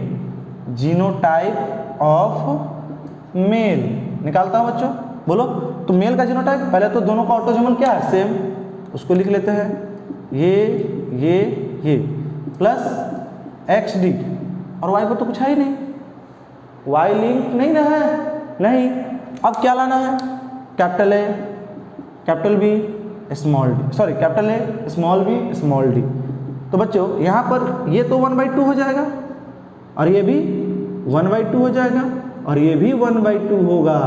जीनोटाइप ऑफ मेल निकालता हूं बच्चों, बोलो। तो मेल का जीनोटाइप, पहले तो दोनों का ऑटोजोमल क्या है, सेम, उसको लिख लेते हैं, ये प्लस XD, और Y पर तो कुछ है ही नहीं, Y लिंक नहीं ना है, नहीं। अब क्या लाना है, capital A, capital B, small D, sorry capital A, small B, small D. तो बच्चों यहाँ पर ये तो 1/2 हो जाएगा, और ये भी 1/2 हो जाएगा, और ये भी 1/2 होगा,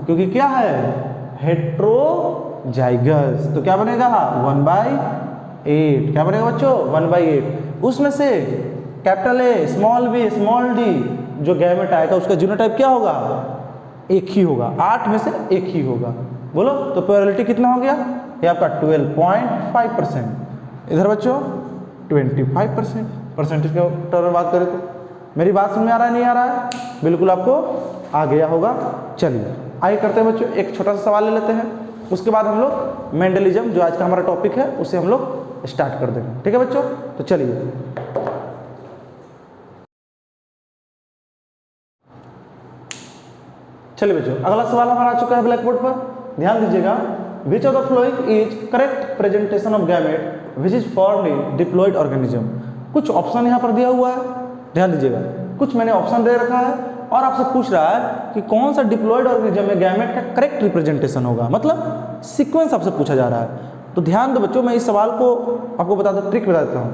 क्योंकि क्या है, हेट्रोजाइगस। तो क्या बनेगा 1/8। क्या बनेगा बच्चों, 1/8। उसमें से capital A, small B, small D जो गैमेट आएगा उसका जीनोटाइप क्या होगा, एक ही होगा, 8 में से एक ही होगा। बोलो, तो प्रोबेबिलिटी कितना हो गया, ये आपका 12.5%। इधर बच्चों 25%। परसेंटेज के टर्म में बात करें तो मेरी बात समझ में आ रहा है, नहीं आ रहा है, बिल्कुल आपको आ गया होगा। चलिए आगे करते हैं बच्चों, एक छोटा सा सवाल ले लेते हैं, उसके बाद हम लोग मेंडलिज्म जो आज का हमारा टॉपिक है उसे हम लोग स्टार्ट कर देंगे। ठीक है बच्चों, तो चलिए बच्चों, अगला सवाल हमारा आ चुका है ब्लैक बोर्ड पर, ध्यान दीजिएगा। Which of the following is correct presentation of gamete which is formed in diploid organism. कुछ ऑप्शन यहाँ पर दिया हुआ है, ध्यान दीजिएगा, कुछ मैंने ऑप्शन दे रखा है और आपसे पूछ रहा है कि कौन सा डिप्लॉयड ऑर्गेनिज्म में गैमेट का करेक्ट रिप्रेजेंटेशन होगा, मतलब सीक्वेंस आपसे पूछा जा रहा है। तो ध्यान दो बच्चों, मैं इस सवाल को आपको बता दो, ट्रिक बता देता हूँ।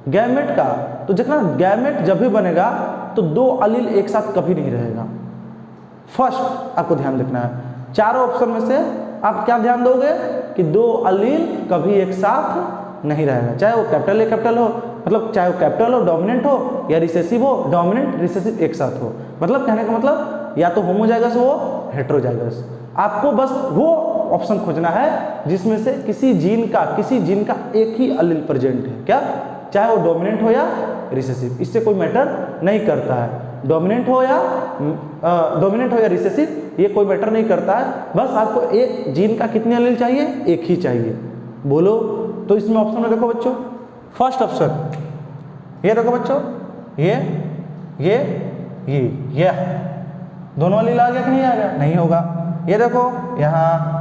गैमेट का तो जितना गैमेट जब भी बनेगा तो 2 अलील एक साथ कभी नहीं रहेगा। फर्स्ट आपको ध्यान रखना है, चारों ऑप्शन में से आप क्या ध्यान दोगे कि 2 अलील कभी एक साथ नहीं रहेगा, चाहे वो कैपिटल ए कैपिटल हो, मतलब चाहे वो कैपिटल हो डोमिनेंट हो या रिसेसिव हो, डोमिनेंट रिसेसिव एक साथ हो। मतलब कहने का मतलब या तो होमोजाइगस हो हेट्रोजाइगस। आपको बस वो ऑप्शन खोजना है जिसमें से किसी जीन का एक ही अलील प्रेजेंट है, क्या, चाहे वो डोमिनेंट हो या रिसेसिव, इससे कोई मैटर नहीं करता है। डोमिनेंट हो या रिसेसिव ये कोई मैटर नहीं करता है, बस आपको एक जीन का कितने अलील चाहिए, एक ही चाहिए। बोलो, तो इसमें ऑप्शन में देखो बच्चों, फर्स्ट ऑप्शन ये देखो बच्चों, ये दोनों अलील आ गया कि नहीं आ गया, नहीं होगा। ये देखो यहाँ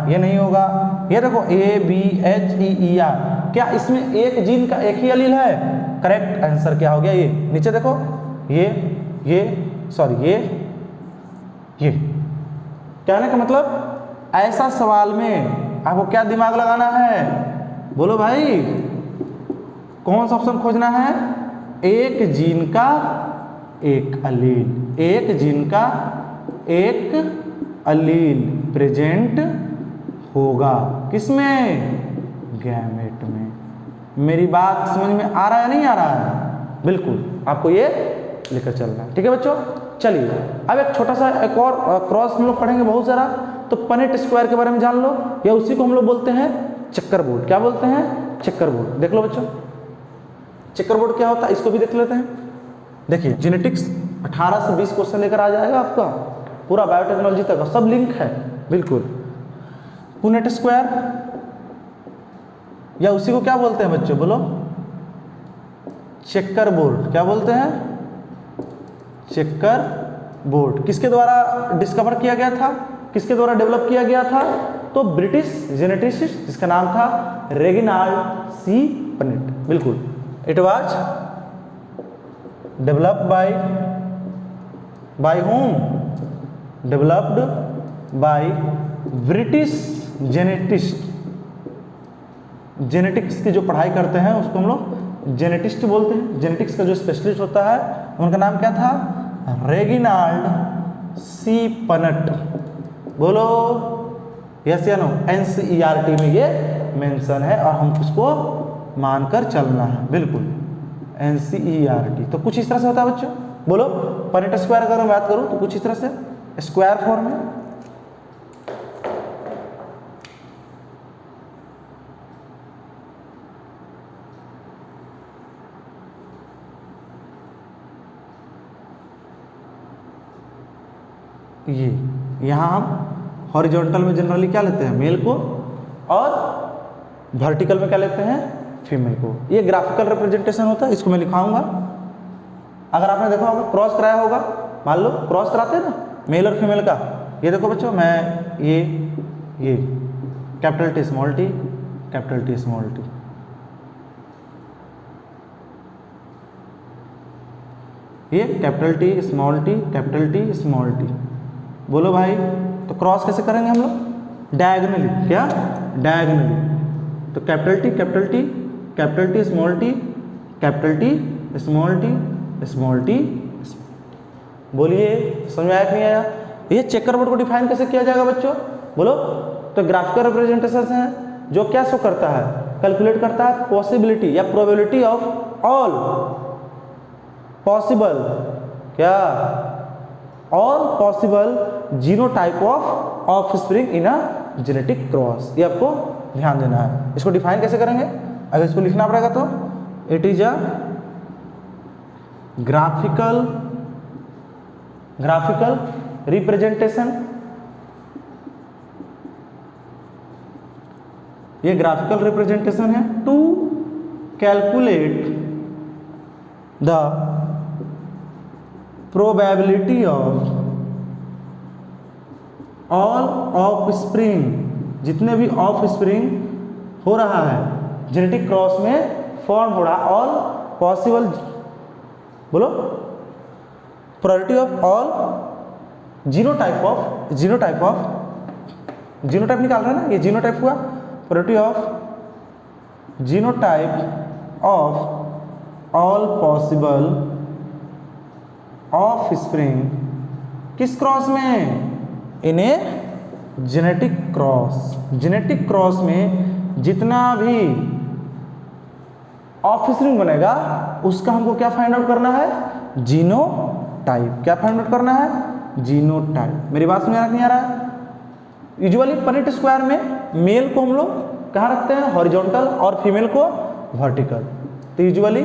ये नहीं होगा। ये देखो ABHEER, क्या इसमें एक जीन का एक ही अलील है, करेक्ट आंसर क्या हो गया, ये नीचे देखो, ये कहने का मतलब ऐसा सवाल में आपको क्या दिमाग लगाना है, बोलो भाई, कौन सा ऑप्शन खोजना है, एक जीन का एक अलील, एक जीन का एक अलील प्रेजेंट होगा, किसमें, गैमेट में। मेरी बात समझ में आ रहा है, नहीं आ रहा है, बिल्कुल आपको ये लेकर चलना है। ठीक है बच्चों, चलिए अब एक छोटा सा एक और क्रॉस हम लोग पढ़ेंगे बहुत सारा। तो पनेट स्क्वायर के बारे में जान लो, या उसी को हम लोग बोलते हैं चक्कर बोर्ड। क्या बोलते हैं, चक्कर बोर्ड। देख लो बच्चों, चक्कर बोर्ड क्या होता है, इसको भी देख लेते हैं। देखिए जेनेटिक्स 18 से 20 क्वेश्चन लेकर आ जाएगा आपका, पूरा बायोटेक्नोलॉजी तक सब लिंक है, बिल्कुल। पुनेट स्क्वायर या उसी को क्या बोलते हैं बच्चों, बोलो, चेकर बोर्ड। क्या बोलते हैं, चेकर बोर्ड। किसके द्वारा डिस्कवर किया गया था, किसके द्वारा डेवलप किया गया था, तो ब्रिटिश जेनेटिसिस्ट जिसका नाम था रेगिनाल्ड सी पनेट, बिल्कुल। It was developed by whom, developed by British geneticist. Genetics की जो पढ़ाई करते हैं उसको हम लोग जेनेटिस्ट बोलते हैं। जेनेटिक्स का जो स्पेशलिस्ट होता है उनका नाम क्या था, रेगिनाल्ड सी पनेट। बोलो यस या नो, NCERT में ये मेंशन है और हम उसको मानकर चलना है, बिल्कुल NCERT। तो कुछ इस तरह से होता है बच्चों, बोलो पनेट स्क्वायर अगर मैं बात करूं तो कुछ इस तरह से स्क्वायर फॉर्म में। ये यहाँ हम हॉरिजॉन्टल में जनरली क्या लेते हैं, मेल को, और वर्टिकल में क्या लेते हैं, फीमेल को। ये ग्राफिकल रिप्रेजेंटेशन होता है, इसको मैं लिखाऊंगा। अगर आपने देखा होगा क्रॉस कराया होगा, मान लो क्रॉस कराते हैं ना मेल और फीमेल का, ये देखो बच्चों, मैं ये capital T small T, capital T small T, ये capital T small T, capital T small T. बोलो भाई, तो क्रॉस कैसे करेंगे हम लोग, डायगोनली, क्या डायगोनली। तो capital T capital T, capital T small T, capital T small T, small T. बोलिए समझ में आया कि नहीं आया। ये चेकर बोर्ड को डिफाइन कैसे किया जाएगा बच्चों, बोलो। तो ग्राफिकल रिप्रेजेंटेशन है जो क्या शो करता है, कैलकुलेट करता है पॉसिबिलिटी या प्रोबेबिलिटी ऑफ ऑल पॉसिबल, क्या all possible genotype of offspring in a genetic cross. ये आपको ध्यान देना है। इसको डिफाइन कैसे करेंगे, अगर इसको लिखना पड़ेगा तो it is a graphical representation. ये ग्राफिकल रिप्रेजेंटेशन है to calculate the probability of all offspring, जितने भी ऑफ स्प्रिंग हो रहा है जेनेटिक क्रॉस में फॉर्म हो रहा, ऑल पॉसिबल, बोलो, प्रोबेबिलिटी ऑफ ऑल जीनोटाइप निकाल रहा है ना, ये जीनोटाइप हुआ, probability of genotype of all possible of spring, किस क्रॉस में, इन a genetic cross. Genetic cross में जितना भी ऑफ स्प्रिंग बनेगा उसका हमको क्या फाइंड आउट करना है, जीनोटाइप। क्या फाइंड आउट करना है, जीनोटाइप। मेरी बात समझ नहीं आ रहा है। यूजुअली पनेट स्क्वायर में मेल को हम लोग कहाँ रखते हैं, हॉरिजॉन्टल, और फीमेल को वर्टिकल। तो usually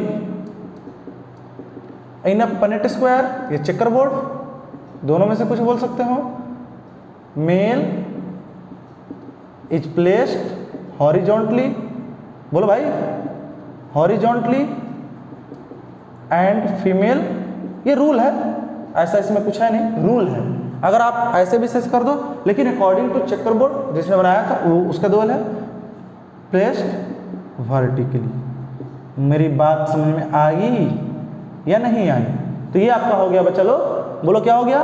in a Punnett square, ये चेकर बोर्ड, दोनों में से कुछ बोल सकते हो। मेल इज प्लेस्ड हॉरिजॉन्टली, बोलो भाई, हॉरिजॉन्टली, एंड फीमेल, ये रूल है, ऐसा इसमें कुछ है नहीं, रूल है। अगर आप ऐसे भी सर्च कर दो, लेकिन अकॉर्डिंग टू चेकर बोर्ड जिसने बनाया था वो उसका दो है प्लेस्ड वर्टिकली। मेरी बात समझ में आई या नहीं आई। तो ये आपका हो गया बच्चा लोग, बोलो क्या हो गया,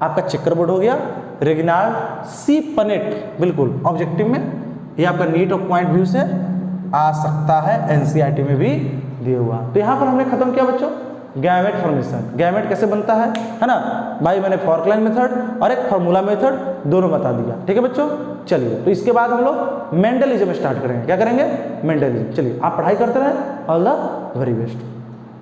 आपका चेकर बोर्ड हो गया, रेगिनार्ड सी पनेट, बिल्कुल ऑब्जेक्टिव में ये आपका नीट और पॉइंट व्यू से आ सकता है, एनसीईआरटी में भी दिया हुआ। तो यहाँ पर हमने खत्म किया बच्चों गैमेट फॉर्मेशन। गैमेट कैसे बनता है ना भाई, मैंने फॉर्कलाइन मेथड और एक फार्मूला मेथड दोनों बता दिया, ठीक है बच्चों। चलिए, तो इसके बाद हम लोग मेंडलिज्म स्टार्ट करेंगे। क्या करेंगे, मेंडलिज्म। चलिए आप पढ़ाई करते रहें, ऑल द वेरी बेस्ट।